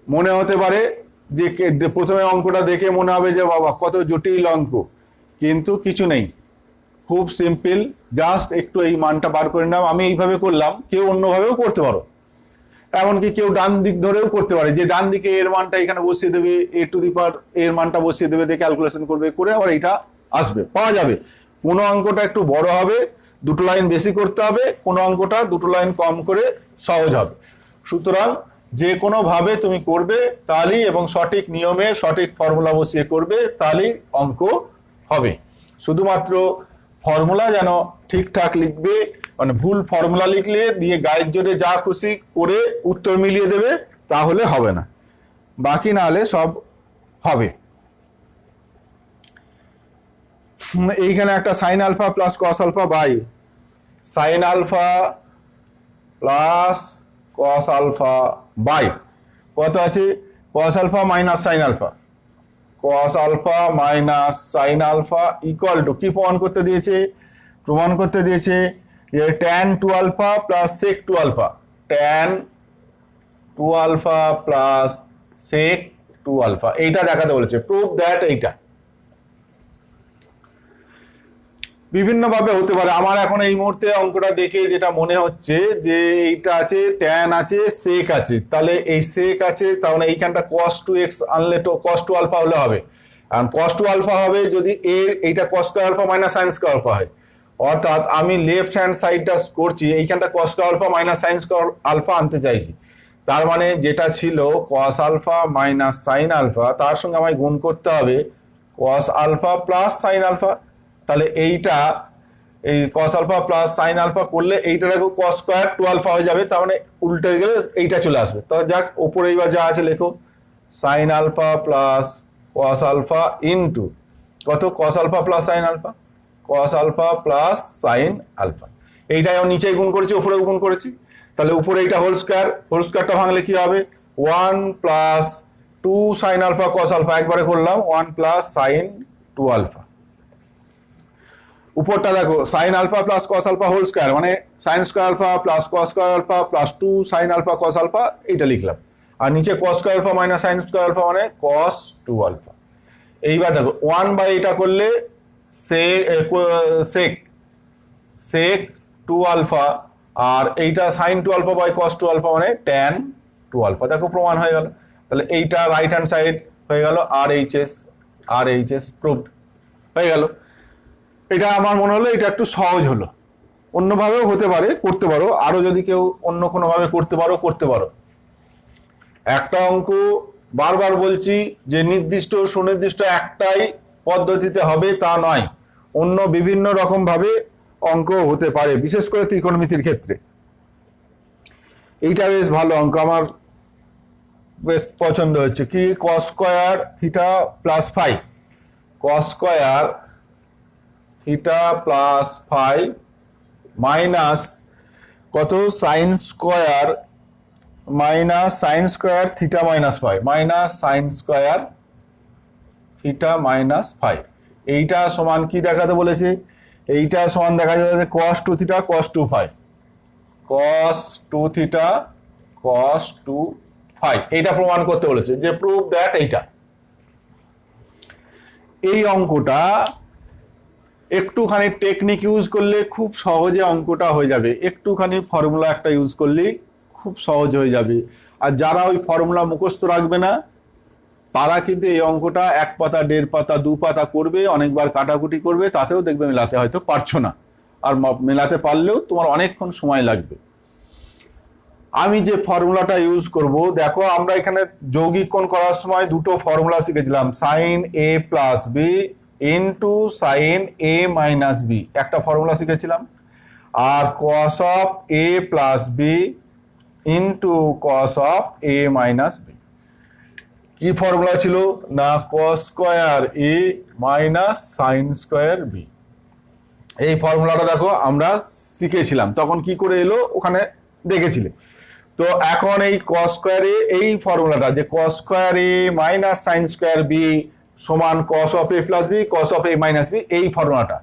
মনে হতে পারে যে প্রথমে অঙ্কটা দেখে মনে হবে যে বাবা কত জটিল অঙ্ক, কিন্তু কিছু নেই, খুব সিম্পল। জাস্ট একটু এই মানটা বার করে নাও। আমি এইভাবে করলাম, কেউ অন্যভাবেও করতে পারো, এমনকি কেউ ডান দিক ধরেও করতে পারে, যে ডান দিকে এর মানটা এখানে বসিয়ে দেবে, এর মানটা বসিয়ে দেবে, দিয়ে ক্যালকুলেশন করবে, করে আবার এইটা আসবে, পাওয়া যাবে। কোনো অঙ্কটা একটু বড় হবে, দুটো লাইন বেশি করতে হবে, কোনো অঙ্কটা দুটো লাইন কম করে সহজ হবে। সুতরাং যে কোনো ভাবে তুমি করবে তাহলেই, এবং সঠিক নিয়মে সঠিক ফর্মুলা বসিয়ে করবে তাহলেই অঙ্ক হবে। শুধুমাত্র ফর্মুলা যেন ঠিকঠাক লিখবে, মানে ভুল ফর্মুলা লিখলে দিয়ে গায়ের জোরে যা খুশি করে উত্তর মিলিয়ে দেবে, তাহলে হবে না, বাকি না হলে সব হবে। এইখানে একটা sine alpha plus cos alpha by sine alpha plus cos alpha by কত আছে, cos alpha minus sine alpha, cos alpha minus sine alpha equal to কি প্রমাণ করতে দিয়েছে, প্রমাণ করতে দিয়েছে যে tan 2 alpha plus sec 2 alpha, tan 2 alpha plus sec 2 alpha, এইটা দেখাতে বলেছে। প্রুভ দ্যাট এইটা বিভিন্নভাবে হতে পারে। আমার এখন এই মুহূর্তে অঙ্কটা দেখে যেটা মনে হচ্ছে যে এইটা আছে tan আছে sec আছে, তাহলে এই sec আছে, তাহলে এইখানটা cos 2x আনলে তো cos 2 আলফা হলে হবে, কারণ cos 2 আলফা হবে যদি এইটা cos square alpha minus sin square alpha হয়। অর্থাৎ আমি লেফট হ্যান্ড সাইডটা করছি, এইখানটা cos square alpha minus sin square alpha আনতে চাইছি, তার মানে যেটা ছিল cos alpha minus sin alpha, তার সঙ্গে আমায় গুণ করতে হবে cos alpha plus sin alpha. তাহলে এইটা এই cos alpha plus sin alpha করলে এইটা দেখো cos স্কয়ার 2 আলফা হয়ে যাবে, তার মানে উল্টে গেলে এইটা চলে আসবে। তো যাক, উপরে এইবার যা আছে লেখো sin alpha plus cos alpha into কত, cos alpha plus sin alpha, cos alpha plus sin alpha. এইটাই আমি নিচে গুণ করেছি, উপরেও গুণ করেছি, তাহলে উপরে এইটা হোল স্কয়ারটা ভাঙলে কি হবে 1 plus 2 sin alpha cos alpha, একবারে করলাম 1 প্লাস sin 2 আলফা। উপরটা দেখো sin alpha plus cos alpha whole square, মানে sin square alpha plus cos square alpha plus 2 sin alpha cos alpha, এইটা লিখলাম। আর নিচে cos square alpha minus sin square alpha মানে cos 2 আলফা। এইবার দেখো 1 বাই এটা করলে sec 2 আলফা, আর এইটা sin 2 alpha by cos 2 alpha মানে tan 2 আলফা। দেখো প্রমাণ হয়ে গেল। তাহলে এইটা রাইট হ্যান্ড সাইড হয়ে গেল RHS প্রুভড হয়ে গেল। এটা আমার মনে হলো এটা একটু সহজ হলো, অন্যভাবেও হতে পারে, করতে পারো, আরো যদি কেউ অন্য কোনোভাবে করতে পারো। একটা অঙ্ক বারবার বলছি যে নির্দিষ্ট সুনির্দিষ্ট একটাই পদ্ধতিতে হবে তা নয়, অন্য বিভিন্ন রকম ভাবে অঙ্ক হতে পারে, বিশেষ করে ত্রিকোণমিতির ক্ষেত্রে। এইটা বেশ ভালো অঙ্ক, আমার বেশ পছন্দ হচ্ছে। কি cos square theta plus phi, cos square theta plus phi minus কত sin square minus sin square theta minus phi, minus sin square theta minus phi. এইটা সমান কি দেখাতে বলেছে, এইটা সমান দেখা যাবে cos 2 theta cos 2 phi, cos 2 theta cos 2 phi, এইটা প্রমাণ করতে বলেছে যে প্রুভ দ্যাট এইটা। এই অঙ্কটা একটুখানি টেকনিক ইউজ করলে খুব সহজে অঙ্কটা হয়ে যাবে, একটুখানি ফর্মুলা একটা ইউজ করলেই খুব সহজ হয়ে যাবে। আর যারা ওই ফর্মুলা মুখস্থ রাখবে না তারা কিন্তু এই অঙ্কটা 1 পাতা 1.5 পাতা 2 পাতা করবে, অনেকবার কাটাকুটি করবে, তাতেও দেখবে মেলাতে হয়তো পারছো না, আর মেলাতে পারলেও তোমার অনেকক্ষণ সময় লাগবে। আমি যে ফর্মুলাটা ইউজ করব, দেখো আমরা এখানে যৌগিক কোণ করার সময় দুটো ফর্মুলা শিখেছিলাম, sin a plus B into sin a minus b, একটা ফর্মুলা শিখেছিলাম, আর cos of a plus B into cos of a minus b. কি ফর্মুলা ছিল না, cos square a minus sin square b। এই ফর্মুলাটা দেখো আমরা শিখেছিলাম, তখন কি করে এলো ওখানে দেখেছিলে। তো এখন এই cos স্কয়ারে এই ফর্মুলাটা যে cos square a minus sin square b সমান cos of a plus b cos of a minus b, এই ফর্মুলাটা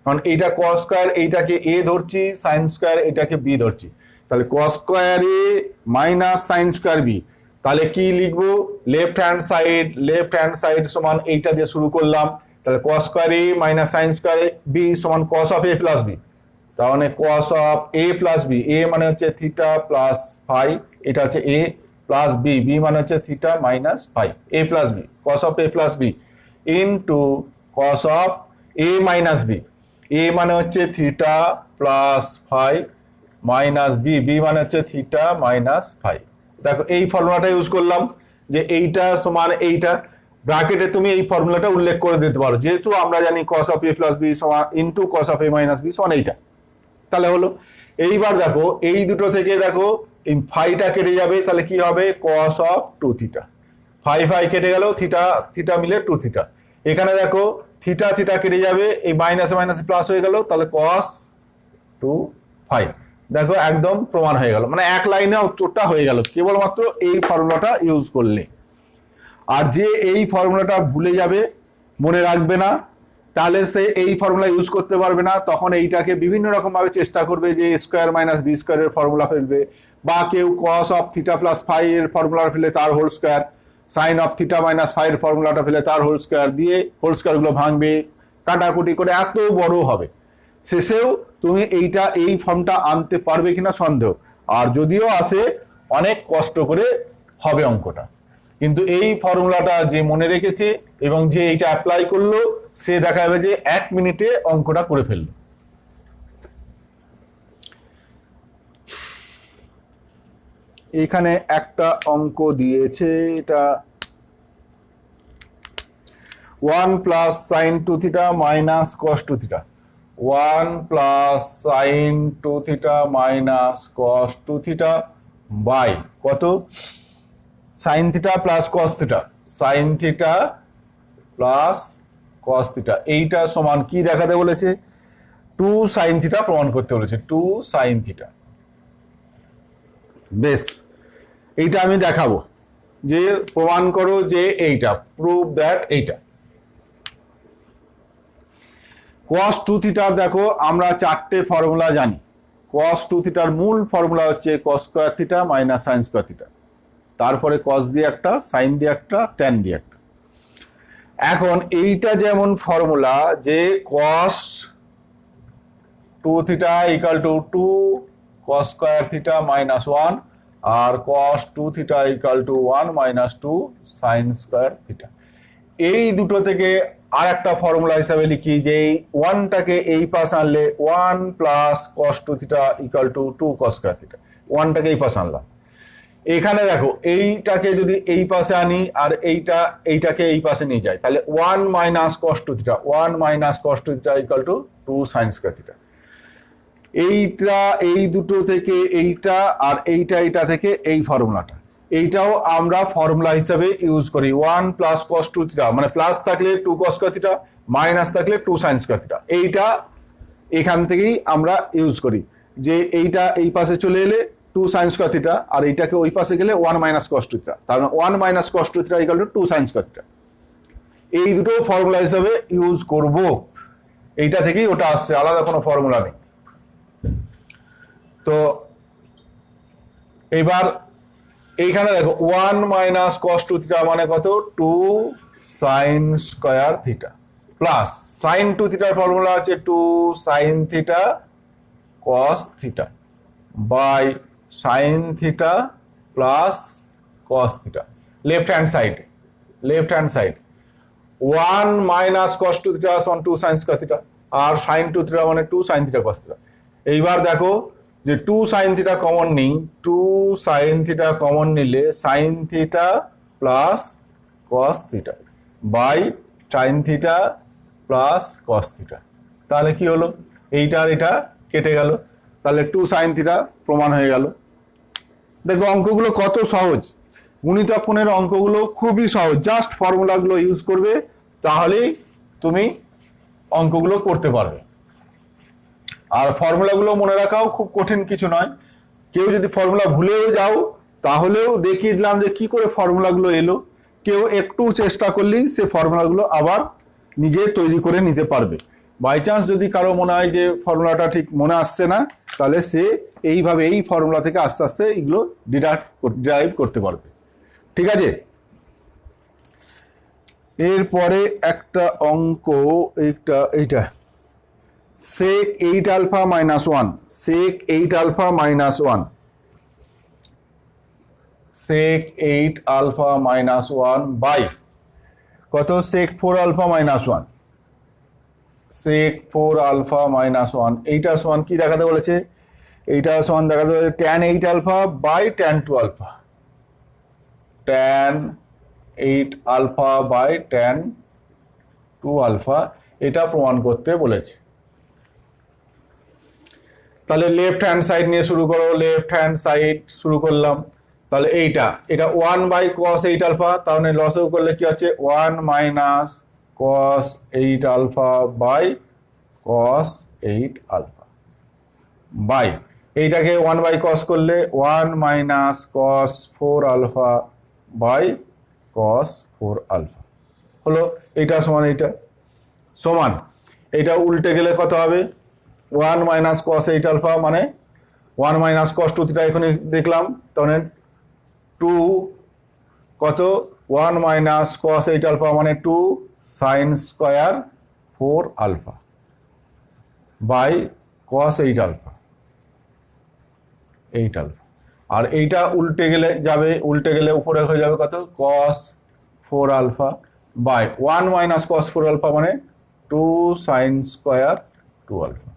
কারণ এইটা কস স্কোয়ার, এইটাকে এ ধরছি, সাইন স্কোয়ার এটাকে বি ধরছি, তাহলে cos square A minus sine square B. তাহলে কি লিখবো, লেফট হ্যান্ড সাইড সমান এইটা দিয়ে শুরু করলাম, তাহলে cos square A minus sine square B সমান cos of A plus B. তার মানে cos of A plus B, A মানে হচ্ছে থিটা প্লাস ফাই, এটা হচ্ছে এ প্লাস বি, বি মানে হচ্ছে theta minus phi, A plus B, cos of A plus B into cos of A minus B, A মানে হচ্ছে theta plus phi minus B, B মানে হচ্ছে থিটা মাইনাস ফাই। দেখো এই ফর্মুলাটা ইউজ করলাম যে এইটা সমান এইটা, ব্র্যাকেটে তুমি এই ফর্মুলাটা উল্লেখ করে দিতে পারো, যেহেতু আমরা জানি cos of A plus B সমান into cos of A minus B সমান এইটা, তাহলে হলো। এইবার দেখো এই দুটো থেকে দেখো এই ফাইটা কেটে যাবে, তাহলে কি হবে, cos of two theta, phi phi কেটে গেল, থিটা থিটা মিলে টু থিটা। এখানে দেখো থিটা থিটা কেটে যাবে, এই মাইনাসে মাইনাসে প্লাস হয়ে গেল, তাহলে কস টু ফাই। দেখো একদম প্রমাণ হয়ে গেল, মানে এক লাইনে উত্তরটা হয়ে গেল কেবলমাত্র এই ফর্মুলাটা ইউজ করলে। আর যে এই ফর্মুলাটা ভুলে যাবে, মনে রাখবে না, তাহলে সে এই ফর্মুলা ইউজ করতে পারবে না, তখন এইটাকে বিভিন্ন রকম ভাবে চেষ্টা করবে যে স্কোয়ার মাইনাস বি স্কোয়ারের ফর্মুলা ফেলবে, বা কেউ cos of theta plus phi এর ফর্মুলা ফেলে তার whole square, sine of theta minus phi এর ফর্মুলাটা ফেলে তার হোল স্কোয়ার দিয়ে হোল স্কোয়ারগুলো ভাঙবে, কাটাকুটি করে এত বড় হবে, শেষেও তুমি এইটা এই ফর্মটা আনতে পারবে কিনা সন্দেহ। আর যদিও আসে অনেক কষ্ট করে হবে অঙ্কটা, কিন্তু এই ফর্মুলাটা যে মনে রেখেছে এবং যে এইটা অ্যাপ্লাই করলো, সে দেখা যাবে যে 1 মিনিটে অঙ্কটা করে ফেললো। এখানে একটা অঙ্ক দিয়েছে, এটা 1 plus sine two theta minus cos two theta, 1 plus sine two theta minus cos two theta by কত, sine theta plus cos theta, sine theta plus cos theta, এইটা সমান কি দেখাতে বলেছে, 2 সাইন থিটা প্রমাণ করতে বলেছে, 2 সাইন থিটা। বেশ, এইটা আমি দেখাবো যে প্রমাণ করো যে এইটা, প্রুভ দ্যাট এইটা। কস টু থিটার দেখো আমরা 4টে ফর্মুলা জানি। কস টু থিটার মূল ফর্মুলা হচ্ছে কস square theta minus sine square theta, তারপরে কস দিয়ে একটা, সাইন দিয়ে একটা, ট্যান দিয়ে একটা। এখন এইটা যেমন ফর্মুলা যে cos two theta equal to 2 cos square theta minus 1, আর cos two theta equal to 1 minus 2 sine square theta. এই দুটো থেকে আর একটা ফর্মুলা হিসাবে লিখি যে এই 1টাকে এই পাশে আনলে 1 plus cos two theta equal to 2 cos square theta, 1টাকে এই পাশে আনলাম। এখানে দেখো এইটাকে যদি এই পাশে আনি আর এইটাকে এই পাশে নিয়ে যাই, তাহলে 1 minus cos two theta, 1 minus cos two theta equal to 2 sine square theta. এইটা এই দুটো থেকে এইটা, আর এইটা থেকে এই ফর্মুলাটা, এইটাও আমরা ফর্মুলা হিসাবে ইউজ করি। 1 প্লাস কস টু থিটা মানে প্লাস থাকলে 2 কস স্কোয়ার থিটা, মাইনাস থাকলে 2 সাইন স্কোয়ার থিটা, এইটা এখান থেকেই আমরা ইউজ করি যে এইটা এই পাশে চলে এলে 2 সাইন স্কোয়ার থিটা, আর এইটাকে ওই পাশে গেলে 1 মাইনাস কস টু থিটা, তার মানে 1 minus cos two theta equal to 2 sine square theta. এই দুটো ফর্মুলা হিসাবে ইউজ করব, এইটা থেকেই ওটা আসছে, আলাদা কোনো ফর্মুলা নেই। তো এবার এইখানে দেখো 1 মাইনাস কস টু থিটা মানে কত, 2 sine square theta, plus sine two থিটার ফর্মুলা হচ্ছে 2 sine theta cos theta by sine theta plus cos theta. Left hand side 1 minus cos two theta সমান 2 সাইন স্কোয়ার থিটা, আর sine two theta মানে 2 sine theta cos theta. এইবার দেখো যে 2 sine theta common নেই, 2 sine theta common নিলে sine theta plus cos theta by sine theta plus cos theta. তাহলে কি হলো, এইটা আর এটা কেটে গেল, তাহলে 2 সাইন থিটা প্রমাণ হয়ে গেল। দেখো অঙ্কগুলো কত সহজ, গুণিতক কোণের অঙ্কগুলো খুবই সহজ, জাস্ট ফর্মুলাগুলো ইউজ করবে, তাহলেই তুমি অঙ্কগুলো করতে পারবে। আর ফর্মুলাগুলো মনে রাখাও খুব কঠিন কিছু নয়, কেউ যদি ফর্মুলা ভুলেও যাও তাহলেও দেখিয়ে দিলাম যে কি করে ফর্মুলাগুলো এলো, কেউ একটু চেষ্টা করলেই সে ফর্মুলাগুলো আবার নিজে তৈরি করে নিতে পারবে। বাই চান্স যদি কারো মনে হয় যে ফর্মুলাটা ঠিক মনে আসছে না, তাহলে সে এইভাবে এই ফর্মুলা থেকে আস্তে আস্তে এগুলো ডিরাইভ করতে পারবে। ঠিক আছে, এরপরে একটা অঙ্ক, এইটা sec 8 alpha minus 1, sec 8 alpha minus 1, sec 8 alpha minus 1 by কত sec 4 alpha minus 1, sec 4 alpha minus 1, এইটা সমান কি দেখাতে বলেছে, এইটা সমান দেখাতে বলেছে tan 8 alpha by tan 2 alpha, tan 8 alpha by tan 2 alpha, এটা প্রমাণ করতে বলেছে। তাহলে লেফট হ্যান্ড সাইড নিয়ে শুরু করো, লেফট হ্যান্ড সাইড শুরু করলাম। তাহলে এটা 1 বাই cos 8 আলফা, তাহলে লসও করলে কি হচ্ছে 1 minus cos 8 alpha by cos 8 alpha by এইটাকে 1 বাই cos করলে 1 minus cos 4 alpha by cos 4 alpha হলো। এইটা সমান এইটা সমান, এইটা উল্টে গেলে কত হবে 1 মাইনাস cos 8 আলফা মানে 1 মাইনাস cos 2 থিটা, এখানে দেখলাম তাহলে 2 কত 1 মাইনাস cos 8 আলফা মানে 2 sine square 4 alpha by cos 8 alpha, 8 alpha. আর এইটা উল্টে গেলে যাবে, উল্টে গেলে উপরে হয়ে যাবে কত cos 4 alpha by 1 minus cos 4 alpha মানে 2 সাইন স্কয়ার 2 আলফা।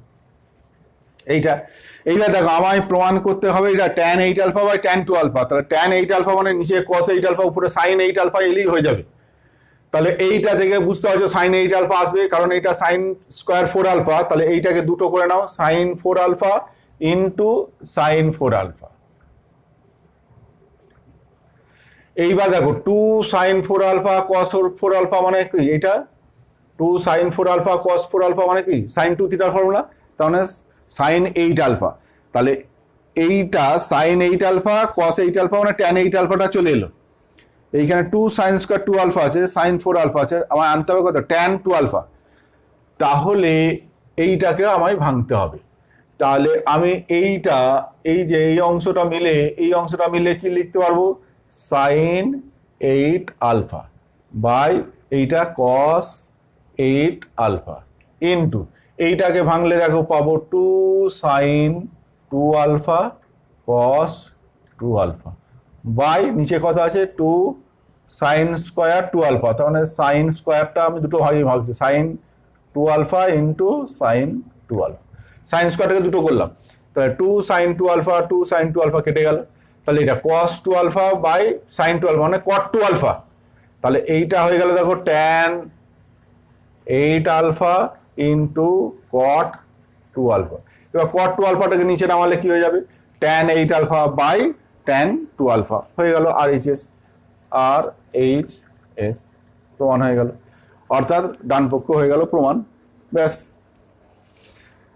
এইবার দেখো আমায় প্রমাণ করতে হবে এটা tan 8 alpha by tan 2 alpha, তাহলে tan 8 আলফা মানে নিচে cos 8 আলফা উপরে sin 8 আলফা এলেই হয়ে যাবে। তাহলে এইটা থেকে বুঝতে পারছো sin 8 আলফা আসবে, কারণ এইটা sin স্কয়ার 4 আলফা, তাহলে এইটাকে দুটো করে নাও sin 4 alpha into sin 4 alpha. এইবার দেখো 2 sin 4 আলফা cos 4 আলফা মানে কি, এটা 2 sin 4 আলফা cos 4 আলফা মানে কি sin 2 থিটার ফর্মুলা, তাহলে sin 8 আলফা। তাহলে এইটা sin 8 আলফা cos 8 আলফা মানে tan 8 আলফাটা চলে এলো, এইখানে 2 sin স্কয়ার 2 আলফা আছে, sin 4 আলফা আছে, আমার আনতে হবে কত tan 2 আলফা। তাহলে এইটাকে আমায় ভাঙতে হবে। তাহলে আমি এইটা এই যে এই অংশটা মিলে কি লিখতে পারবো sin 8 আলফা বাই এইটা cos 8 আলফা ইন্টু এইটাকে ভাঙলে দেখো পাবো 2 sin 2 alpha cos 2 alpha by নিচে কত আছে 2 sin স্কয়ার 2 আলফা, তার মানে sin স্কয়ারটা আমি দুটো ভাগে ভাগছি sin 2 alpha into sin 2 alpha, sin স্কয়ারটাকে দুটো করলাম, তাহলে 2 sin 2 আলফা 2 sin 2 আলফা কেটে গেল, তাহলে এটা cos 2 alpha by sin 2 alpha মানে cot 2 আলফা। তাহলে এইটা হয়ে গেল দেখো tan 8 alpha into cot 2 alpha. এবার cot 2 আলফাটাকে নিচে নামালে কি হয়ে যাবে tan 8 alpha by tan 2 alpha হয়ে গেল আর এইচ এস প্রমাণ হয়ে গেল, অর্থাৎ ডান পক্ষ হয়ে গেল প্রমাণ। ব্যাস,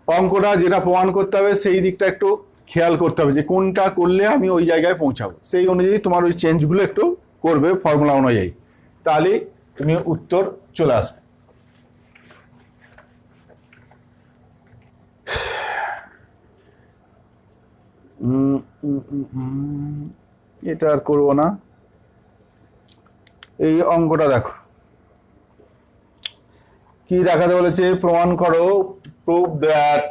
অঙ্কটা যেটা প্রমাণ করতে হবে সেই দিকটা একটু খেয়াল করতে হবে যে কোনটা করলে আমি ওই জায়গায় পৌঁছাবো, সেই অনুযায়ী তোমার ওই চেঞ্জগুলো একটু করবে ফর্মুলা অনুযায়ী, তাহলে তুমি উত্তর চলে আসবে। এটা আর করবো না, এই অঙ্কটা দেখো কি দেখাতে বলেছে, প্রমাণ করো প্রুভ দ্যাট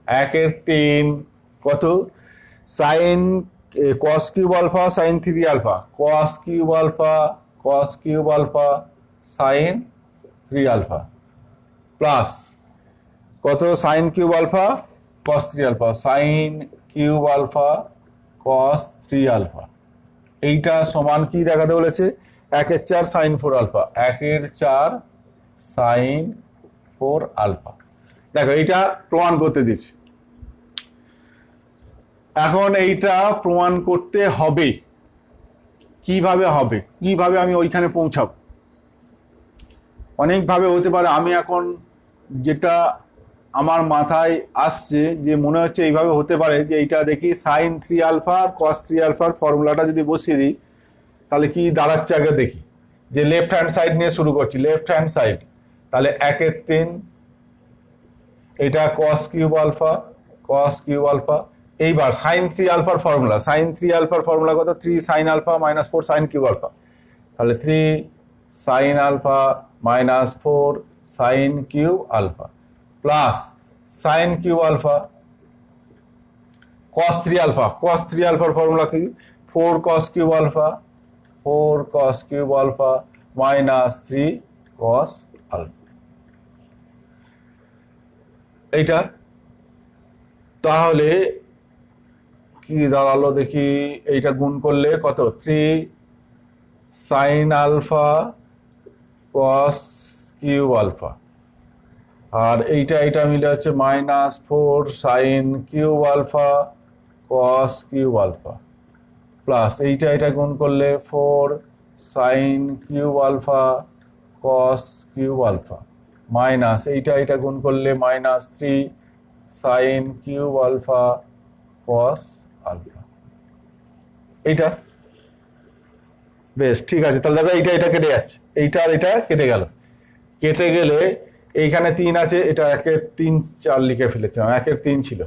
1/3 কত sine cos cube alpha sin 3 alpha cos cube alpha sin 3 alpha plus কত sin cube alpha cos 3 alpha sin cube alpha cos 3 alpha, এইটা সমান কি দেখাতে বলেছে 1/4 sin 4 আলফা 1/4 sin 4 আলফা। দেখো এইটা প্রমাণ করতে দিচ্ছি, এখন এইটা প্রমাণ করতে হবে, কিভাবে আমি ওইখানে পৌঁছাবো, অনেকভাবে হতে পারে। আমি এখন যেটা আমার মাথায় আসছে যে মনে হচ্ছে এইভাবে হতে পারে যে এইটা দেখি sin 3 আলফা আর cos 3 আলফার ফর্মুলাটা যদি বসিয়ে দিই তাহলে কি দাঁড়াচ্ছে আগে দেখি, যে লেফট হ্যান্ড সাইড নিয়ে শুরু করছি, লেফট হ্যান্ড সাইড, তাহলে 1/3 এটা cos কিউব আলফা। এইবার sin 3 আলফার ফর্মুলা, sin 3 আলফার ফর্মুলা কত? 3 sin alpha minus 4 sin cube alpha. তাহলে 3 sin alpha minus 4 sin cube alpha plus sin cube alpha cos 3 alpha. cos 3 আলফার ফর্মুলা কি? 4 cos cube alpha minus 3 cos alpha. এইটা তাহলে কি দাঁড়ালো দেখি, এইটা গুণ করলে কত? 3 sin alpha cos cube alpha, আর এইটা মিলে হচ্ছে minus 4 sin cube alpha cos cube alpha plus এইটা গুণ করলে 4 sin cube alpha cos cube alpha minus এইটা গুণ করলে minus 3 sin cube alpha cos alpha. এইটা বেশ ঠিক আছে। তাহলে দেখো এটা কেটে যাচ্ছে, এইটা আর এটা কেটে গেল। কেটে গেলে এইখানে 3 আছে, এটা 1-এর 3 4 লিখে ফেলেছিলাম, 1-এর 3 ছিল।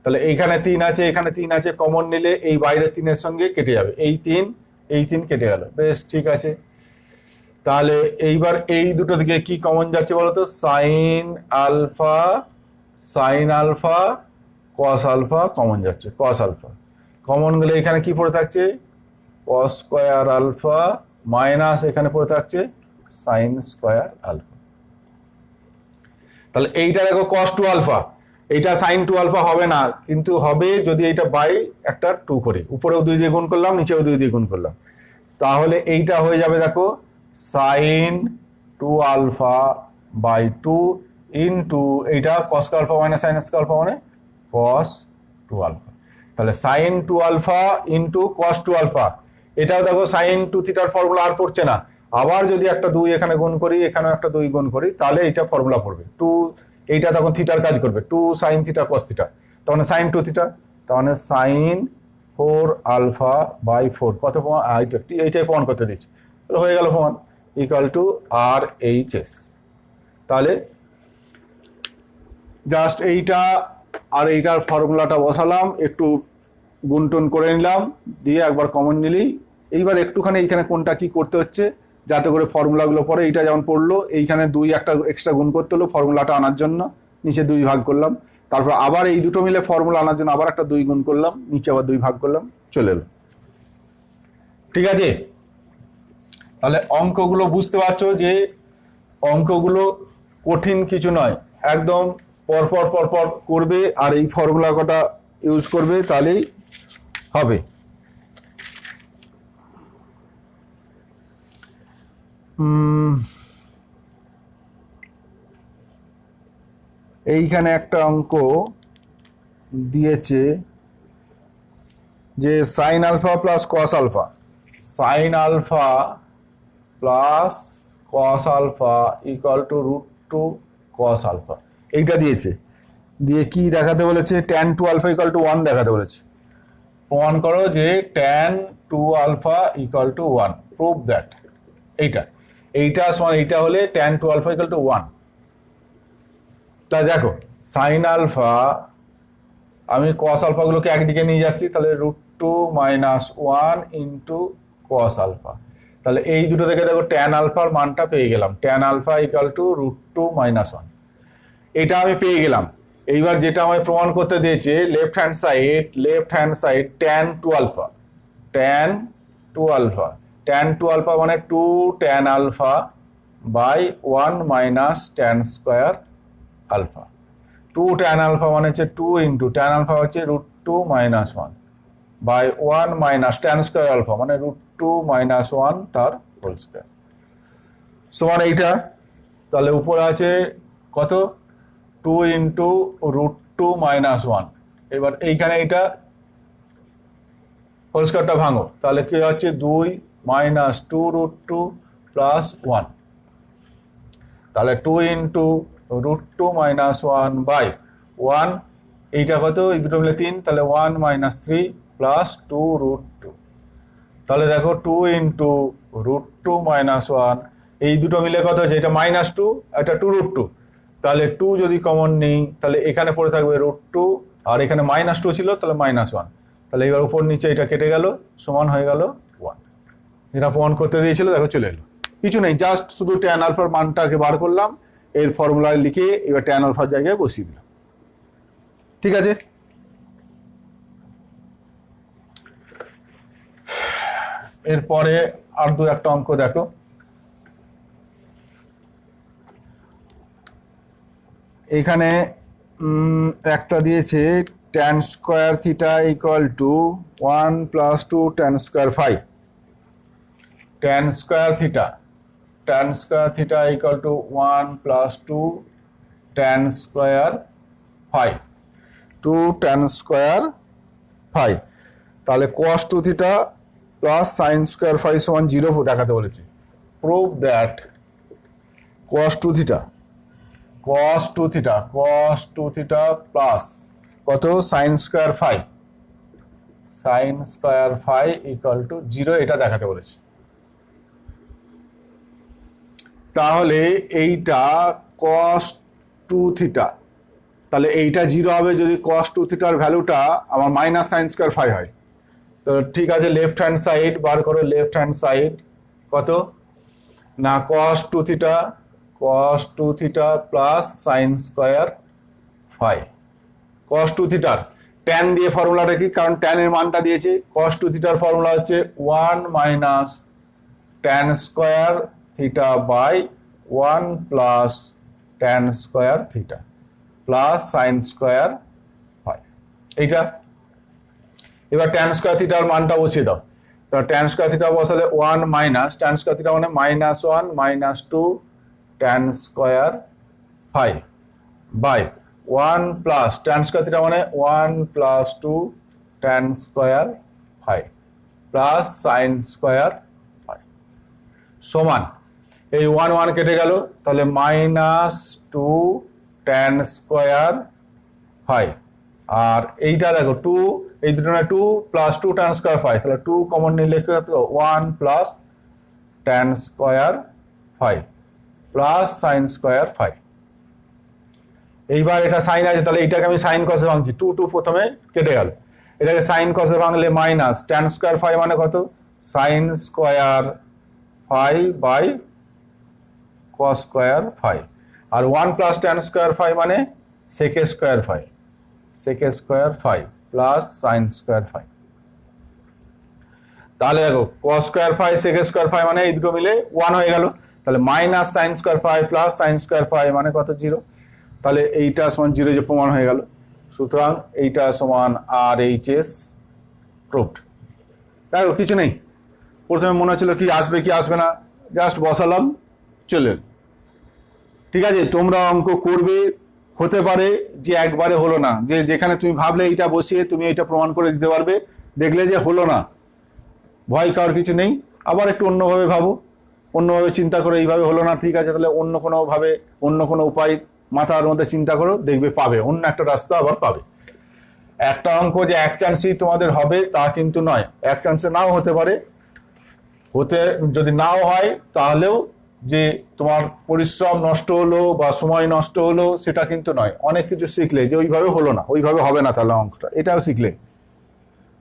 তাহলে এইখানে 3 আছে, এখানে 3 আছে, কমন নিলে এই বাইরের 3-এর সঙ্গে কেটে যাবে, এই 3 কেটে গেল। বেশ ঠিক আছে। তাহলে এইবার এই দুটো দিকে কি কমন যাচ্ছে বলতো? sin alpha cos alpha common যাচ্ছে, cos আলফা কমন গেলে এখানে কি পড়ে থাকছে? cos স্কয়ার আলফা মাইনাস এখানে পড়ে থাকছে sin স্কয়ার আলফা। তাহলে এইটা দেখো cos 2 আলফা, এইটা sin 2 আলফা হবে না, কিন্তু হবে যদি এইটা বাই একটা 2 করি, উপরেও 2 দিয়ে গুণ করলাম, নিচেও 2 দিয়ে গুণ করলাম, তাহলে এইটা হয়ে যাবে দেখো sin 2 আলফা বাই 2 ইন্টু এইটা cos alpha minus sin alpha মানে cos 2 আলফা। তাহলে sin 2 alpha into cos 2 alpha, এটাও দেখো sin 2 থিটার ফর্মুলা আর পড়ছে না। আবার যদি একটা 2 এখানে গুণ করি, এখানেও একটা 2 গুণ করি, তাহলে এইটা ফর্মুলা পড়বে 2, এইটা তখন থিটার কাজ করবে, 2 sin থিটা cos থিটা, তার মানে sin 2 থিটা, তার মানে sin 4 আলফা বাই 4 কত প্রমাণ? এইটাই প্রমাণ করতে দিচ্ছি। তাহলে হয়ে গেল প্রমাণ ইকুয়াল টু RHS। তাহলে জাস্ট এইটা আর এইটার ফর্মুলাটা বসালাম, একটু গুণটুন করে নিলাম, দিয়ে একবার কমন নিলেই, এইবার একটুখানি এইখানে কোনটা কি করতে হচ্ছে যাতে করে ফর্মুলাগুলো পড়ে। এইটা যেমন পড়লো, এইখানে 2 একটা এক্সট্রা গুণ করতে হলো ফর্মুলাটা আনার জন্য, নিচে 2 ভাগ করলাম, তারপর আবার এই দুটো মিলে ফর্মুলা আনার জন্য আবার একটা 2 গুণ করলাম, নিচে আবার 2 ভাগ করলাম, চলে এলো। ঠিক আছে। তাহলে অঙ্কগুলো বুঝতে পারছো যে অঙ্কগুলো কঠিন কিছু নয়, একদম পরপর করবে আর এই ফর্মুলা কটা ইউজ করবে, তাহলেই হবে। এইখানে একটা অঙ্ক দিয়েছে যে sin alpha plus cos alpha, sin alpha plus cos alpha equal to √2 cos alpha, এইটা দিয়েছে। দিয়ে কি দেখাতে বলেছে? tan 2 আলফা ইকুয়াল টু 1 দেখাতে বলেছে। প্রমাণ করো যে tan 2 alpha equal to 1, prove that. এইটা সমান এইটা হলে tan 2 আলফা ইকুয়াল টু 1। তা দেখো sin আলফা, আমি cos আলফাগুলোকে একদিকে নিয়ে যাচ্ছি, তাহলে √2 মাইনাস 1 ইন্টু cos আলফা। তাহলে এই দুটো থেকে দেখো tan আলফার মানটা পেয়ে গেলাম, tan alpha equal to √2 minus 1, এটা আমি পেয়ে গেলাম। এইবার যেটা আমায় প্রমাণ করতে দিয়েছে left hand side tan 2 alpha, tan 2 alpha মানে 2 tan alpha by 1 minus tan square alpha. 2 tan alpha মানে হচ্ছে 2 ইন্টু tan আলফা হচ্ছে √2 minus 1 by 1 minus tan square alpha মানে √2 মাইনাস 1 তার হোল স্কয়ার সমান এইটা। তাহলে উপরে আছে কত? 2 ইন্টু √2 মাইনাস 1। এবার এইখানে এইটা হোল স্কয়ারটা ভাঙো, তাহলে কি হচ্ছে 2 মাইনাস 2 √2 প্লাস 1, তাহলে 2 ইন্টু √2 মাইনাস 1 বাই 1, এইটা কত? এই দুটো মিলে 3, তাহলে 1 মাইনাস 3 প্লাস 2 √2। তাহলে দেখো 2 ইন্টু √2 মাইনাস 1, এই দুটো মিলে কত হচ্ছে? এটা -2, এটা 2 √2, তাহলে 2 যদি কমন নেই তাহলে এখানে পড়ে থাকবে √2, আর এখানে -2 ছিল তাহলে -1, তাহলে এবার উপর নিচে এটা কেটে গেল, সমান হয়ে গেল 1। যেটা প্রমাণ করতে দিয়েছিল দেখো চলে এলো, কিছু নেই, জাস্ট শুধু ট্যান আলফার মানটাকে বার করলাম, এর ফর্মুলায় লিখে এবার ট্যান আলফার জায়গায় বসিয়ে দিলাম। ঠিক আছে, এরপরে আর দু একটা অঙ্ক দেখো। এখানে একটা দিয়েছে tan square theta equal to 1 + 2 tan square phi. tan square theta equal to 1 + 2 tan square phi, 2 tan square phi. তাহলে cos 2 theta plus sin square phi সমান 0 দেখাতে বলেছে। Prove that cos 2 theta plus কত sin square phi equal to 0 এটা দেখাতে বলেছে। তাহলে এইটা cos 2 থিটা, তাহলে এইটা 0 হবে যদি cos 2 থিটার ভ্যালুটা আমার মাইনাস sin স্কোয়ার ফাই হয়। তো ঠিক আছে, লেফট হ্যান্ড সাইড বার করো, লেফট হ্যান্ড সাইড কত না cos 2 theta plus sin square phi. cos 2 থিটার tan দিয়ে ফর্মুলাটা কি, কারণ tan এর মানটা দিয়েছে। cos 2 থিটার ফর্মুলা হচ্ছে 1 minus tan square theta by 1 plus tan square theta plus sin square phi. এইটা এবার tan স্কোয়ার থিটার মানটা বসিয়ে দাও। তো tan স্কোয়ার থিটা বসালে 1 মাইনাস tan স্কোয়ার থিটা মানে -1 -2 tan square phi by 1 plus tan square theta মানে 1 + 2 tan square phi plus sin square phi সমান এই 1 কেটে গেল, তাহলে -2 tan স্কোয়ার ফাই, আর এইটা দেখো 2, এই দুটো না 2 + 2 tan স্কোয়ার ফাই, তাহলে 2 কমন নিলে 1 plus tan square phi plus sin square phi. এইবার এটা সাইন আছে, তাহলে এইটাকে আমি সাইন কসে ভাঙছি, 2 প্রথমে কেটে গেল, এটাকে সাইন কসে ভাঙলে মাইনাস tan স্কোয়ার ফাই মানে কত sin square phi by cos square phi, আর 1 প্লাস tan স্কোয়ার ফাই মানে sec square phi plus sin square phi. তাহলে দেখো cos square phi sec square phi মানে এই দুটো মিলে 1 হয়ে গেল, তাহলে minus sin square phi plus sin square phi মানে কত 0, তাহলে এইটা সমান 0 যে প্রমাণ হয়ে গেল। সুতরাং এইটা সমান RHS প্রুভড। দেখো কিছু নেই, প্রথমে মনে হচ্ছিল কি আসবে কি আসবে না, জাস্ট বসালাম চলে। ঠিক আছে, তোমরা অঙ্ক করবে, হতে পারে যে একবারে হলো না, যে যেখানে তুমি ভাবলে এইটা বসিয়ে তুমি এইটা প্রমাণ করে দিতে পারবে, দেখলে যে হলো না, ভয় খাওয়ার কিছু নেই, আবার একটু অন্যভাবে ভাবো, অন্যভাবে চিন্তা করে এইভাবে হলো না, ঠিক আছে তাহলে অন্য কোনোভাবে অন্য কোনো উপায় মাথার মধ্যে চিন্তা করো, দেখবে পাবে, অন্য একটা রাস্তা আবার পাবে। একটা অঙ্ক যে এক চান্সেই তোমাদের হবে তা কিন্তু নয়, এক চান্সে নাও হতে পারে, যদি নাও হয় তাহলেও যে তোমার পরিশ্রম নষ্ট হলো বা সময় নষ্ট হলো সেটা কিন্তু নয়, অনেক কিছু শিখলে যে ওইভাবে হলো না, ওইভাবে হবে না তাহলে অঙ্কটা, এটাও শিখলে।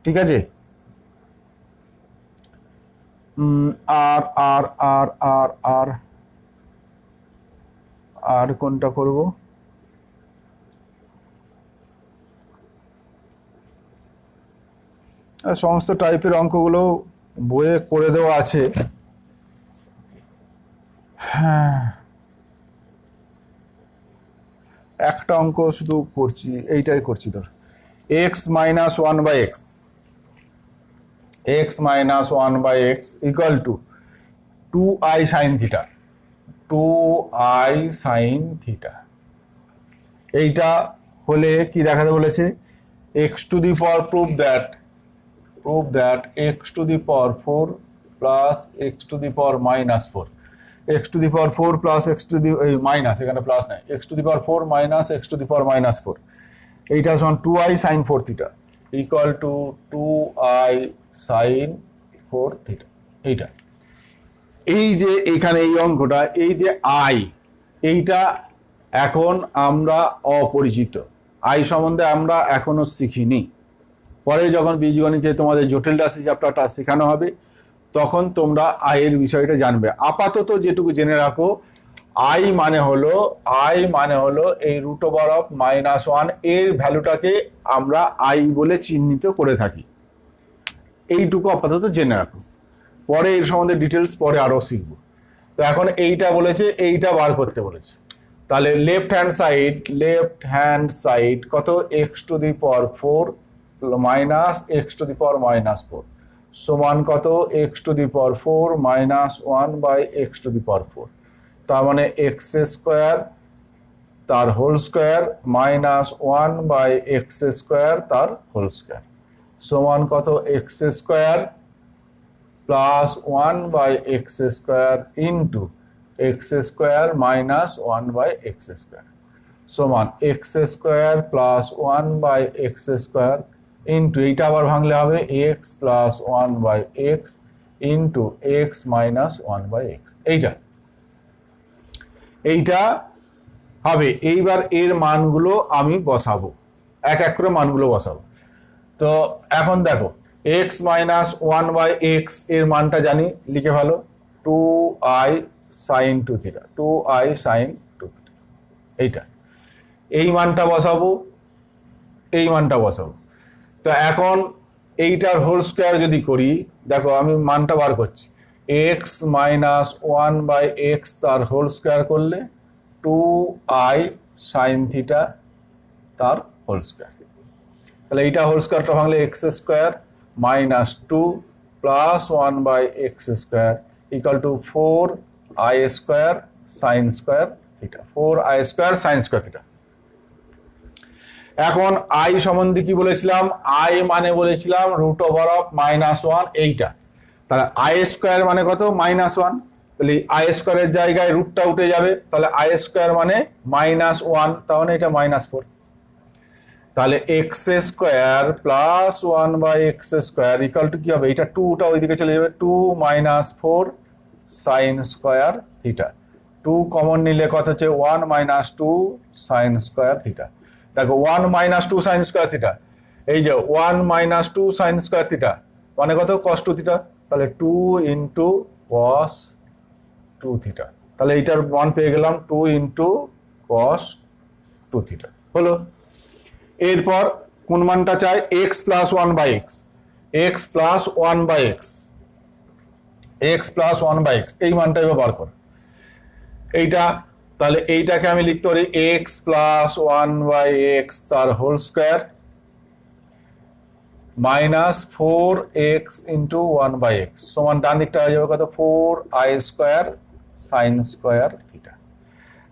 ঠিক আছে, আর আর আর আর আর আর কোনটা করব, সমস্ত টাইপের অঙ্কগুলো বইয়ে করে দেওয়া আছে। হ্যাঁ, একটা অঙ্ক শুধু করছি, এইটাই করছি, ধর x - 1/x equal to 2i sin theta. এইটা হলে কি দেখাতে বলেছে, x to the power prove that x to the power 4 plus x to the power -4, x to the power 4 plus x to the minus, এখানে plus নাই, x to the power 4 minus x to the power -4, এইটা সমান 2i sin 4 theta equal to 2i sin 4 theta. এইটা এই যে এখানে এই অঙ্কটা, এই যে i, এইটা এখন আমরা অপরিচিত, আই সম্বন্ধে আমরা এখনো শিখিনি। পরে যখন বীজগণিতে তোমাদের জটিল রাশি চ্যাপ্টারটা শেখানো হবে তখন তোমরা আয়ের বিষয়টা জানবে। আপাতত যেটুকু জেনে রাখো, আই মানে হলো এই √(-1) এর ভ্যালুটাকে আমরা আই বলে চিহ্নিত করে থাকি। এইটুকু আপাতত জেনে রাখো, পরে এর সম্বন্ধে ডিটেলস পরে আরো শিখবো। তো এখন এইটা বলেছে, এইটা বার করতে বলেছে। তাহলে লেফট হ্যান্ড সাইড কত, x⁴ মাইনাস x⁻⁻4 সমান কত, x⁴ মাইনাস 1/x⁴। তার মানে x² তার হোল স্কোয়ার মাইনাস 1/x² তার হোল স্কোয়ার সমান কত, x² plus 1/x² into x² minus 1/x² সমান x² প্লাস 1/x² ইন্টু এইটা আবার ভাঙলে হবে x plus 1/x into x minus 1/x। এইটা হবে। এইবার এর মানগুলো আমি বসাবো, এক এক করে মানগুলো বসাবো। তো এখন দেখো x মাইনাস 1/x এর মানটা জানি, লিখে ভালো, 2i sin 2θ, 2i sin 2θ। এইটা এই মানটা বসাবো, এই মানটা বসাবো। তো এখন এইটার হোল স্কোয়ার যদি করি, দেখো আমি মানটা বার করছি, x মাইনাস 1/x তার হোল স্কোয়ার করলে 2i sin θ তার হোল স্কোয়ার। তাহলে এইটা হোল স্কোয়ারটা ভাঙলে x² minus 2 plus 1/x² equal to 4i² sin square theta, 4i² sin square theta. এখন আই সম্বন্ধে কি বলেছিলাম, আই মানে বলেছিলাম √(-1) এইটা। তাহলে i² মানে কত, -1। তাহলে i² এর জায়গায় রুটটা উঠে যাবে, তাহলে i² মানে -1, তাহলে এটা -4। তাহলে x² plus 1/x² equal to কি হবে, এটা 2টা ওইদিকে চলে যাবে, 2 - 4 sin স্কোয়ার থিটা। 2 কমন নিলে কত হচ্ছে, 1 - 2 sin স্কোয়ার থিটা। দেখো 1 - 2 sin স্কোয়ার থিটা, এই যে 1 - 2 sin স্কোয়ার থিটা মানে কত, cos 2 থিটা। তাহলে 2 ইন্টু cos 2 থিটা। তাহলে এইটার মান পেয়ে গেলাম 2 ইন্টু cos 2 থিটা হলো। এরপর কোন মানটা চাই, x plus 1/x, x plus 1/x, x plus 1/x এই মানটা এবার বার কর। এইটা তাহলে এইটাকে আমি লিখতে পারি x প্লাস 1/x তার whole square minus 4x into 1/x সমান ডান দিকটা হয়ে যাবে কত, 4i² sin স্কোয়ার থিটা।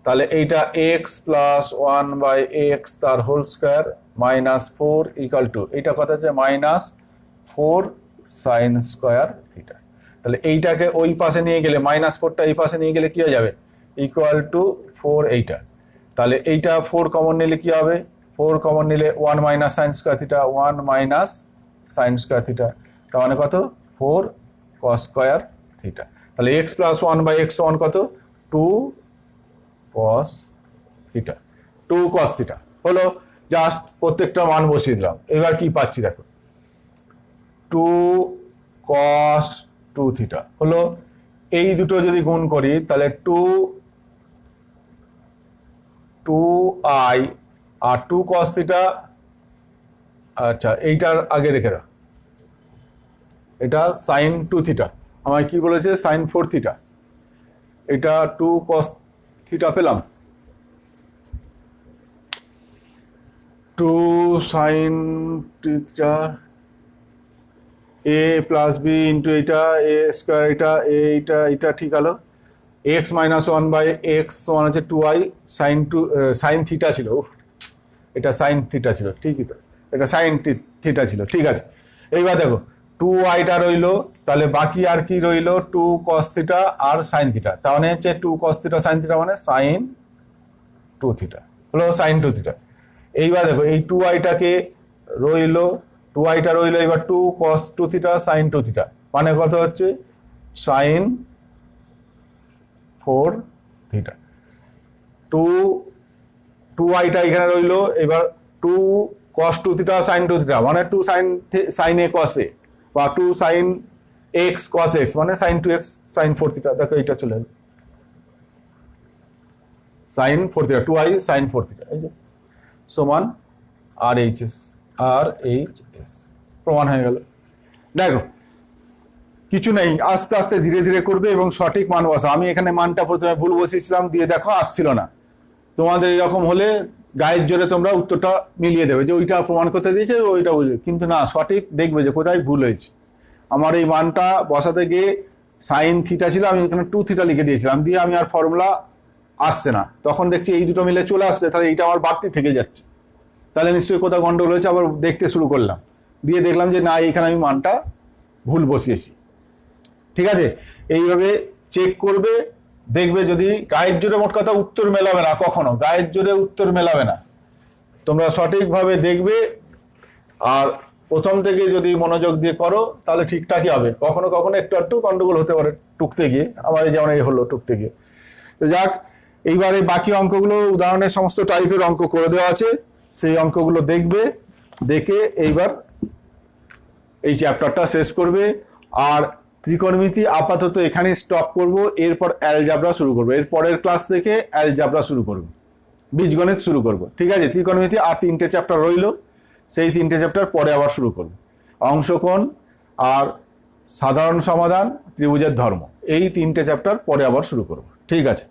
তাহলে এইটা x প্লাস 1/x তার whole square minus 4 equal to এইটা কত হচ্ছে, -4 sin স্কোয়ার থিটা। তাহলে এইটাকে ওই পাশে নিয়ে গেলে, -4টা এই পাশে নিয়ে গেলে কি হয়ে যাবে, ইকুয়াল টু 4 এইটা। তাহলে এইটা 4 কমন নিলে কি হবে, 4 কমন নিলে 1 minus sine square theta, 1 minus sine square theta, তার মানে কত, 4 cos স্কোয়ার থিটা। তাহলে x প্লাস 1/x সমান কত, 2 cos থিটা, 2 cos থিটা হলো। জাস্ট প্রত্যেকটা মান বসিয়ে দিলাম। এবার কি পাচ্ছি দেখো, 2 cos 2 থিটা হলো। এই দুটো যদি গুণ করি তাহলে 2i আর 2 cos থিটা, আচ্ছা এইটার আগে রেখে দাও, এটা sin 2 থিটা, আমায় কি বলেছে, sin 4 থিটা। এটা 2 cos থিটা পেলাম, 2 sin theta a plus b into এটা a স্কোয়ার, এটা ঠিক হলো। x মাইনাস 1/x সমান হচ্ছে 2i sin থিটা ছিল, এটা sin থিটা ছিল, ঠিকই তো, এটা sin থিটা ছিল, ঠিক আছে। এইবার দেখো 2iটা রইলো, তাহলে বাকি আর কি রইলো, 2 cos থিটা আর sin থিটা, তার মানে হচ্ছে 2 cos থিটা sin থিটা মানে sin 2 থিটা হলো, sin 2 থিটা। এইবার দেখো এই 2iটাকে রইলো, 2iটা রইলো, এবার 2 cos 2 থিটা sin 2 থিটা মানে কত হচ্ছে, sin 4 থিটা। 2 2y টা এখানে রইলো। এবার 2 cos 2 থিটা sin 2 থিটা মানে 2 sin a cos a, বা 2 sin x cos x মানে sin 2x sin 4 থিটা। দেখো এইটা চলে এলো sin 4 theta, 2i sin 4 theta, এই যে সমান RHS, প্রমাণ হয়ে গেল। দেখো কিছু নেই, আস্তে আস্তে ধীরে ধীরে করবে এবং সঠিক মান বসা। আমি এখানে মানটা প্রথমে ভুল বসিয়েছিলাম, দিয়ে দেখো আসছিল না। তোমাদের এরকম হলে গায়ের জোরে তোমরা উত্তরটা মিলিয়ে দেবে যে ওইটা প্রমাণ করতে দিয়েছে, ওইটা বুঝবে, কিন্তু না, সঠিক দেখবে যে কোথায় ভুল হয়েছে। আমার এই মানটা বসাতে গিয়ে সাইন থিটা ছিল, আমি এখানে 2 থিটা লিখে দিয়েছিলাম, দিয়ে আমি আর ফর্মুলা আসছে না, তখন দেখছি এই দুটো মিলে চলে আসছে, তাহলে এইটা আমার বাড়তি থেকে যাচ্ছে, তাহলে নিশ্চয়ই কোথাও গন্ডগোল হয়েছে। আবার দেখতে শুরু করলাম, দিয়ে দেখলাম যে না, এইখানে আমি মানটা ভুল বসিয়েছি। ঠিক আছে, এইভাবে চেক করবে, দেখবে যদি গায়ের জোরে, মোট কথা উত্তর মেলাবে না, কখনো গায়ের জোরে উত্তর মেলাবে না, তোমরা সঠিকভাবে দেখবে। আর প্রথম থেকে যদি মনোযোগ দিয়ে করো তাহলে ঠিকঠাকই হবে। কখনো কখনো একটু একটু গন্ডগোল হতে পারে টুকতে গিয়ে, আমার যেমন এই হলো টুকতে গিয়ে। তো যাক, এইবারে বাকি অঙ্কগুলো, উদাহরণের সমস্ত টাইপের অঙ্ক করে দেওয়া আছে, সেই অঙ্কগুলো দেখবে, দেখে এইবার এই চ্যাপ্টারটা শেষ করবে। আর ত্রিকোণমিতি আপাতত এখানে স্টপ করব, এরপর অ্যালজাবরা শুরু করবো। এর পরের ক্লাস থেকে অ্যালজাবরা শুরু করব, বীজগণিত শুরু করব। ঠিক আছে, ত্রিকোণমিতি আর 3টে চ্যাপ্টার রইল, সেই 3টে চ্যাপ্টার পরে আবার শুরু করব। অংশকোণ আর সাধারণ সমাধান, ত্রিভুজের ধর্ম, এই 3টে চ্যাপ্টার পরে আবার শুরু করব। ঠিক আছে।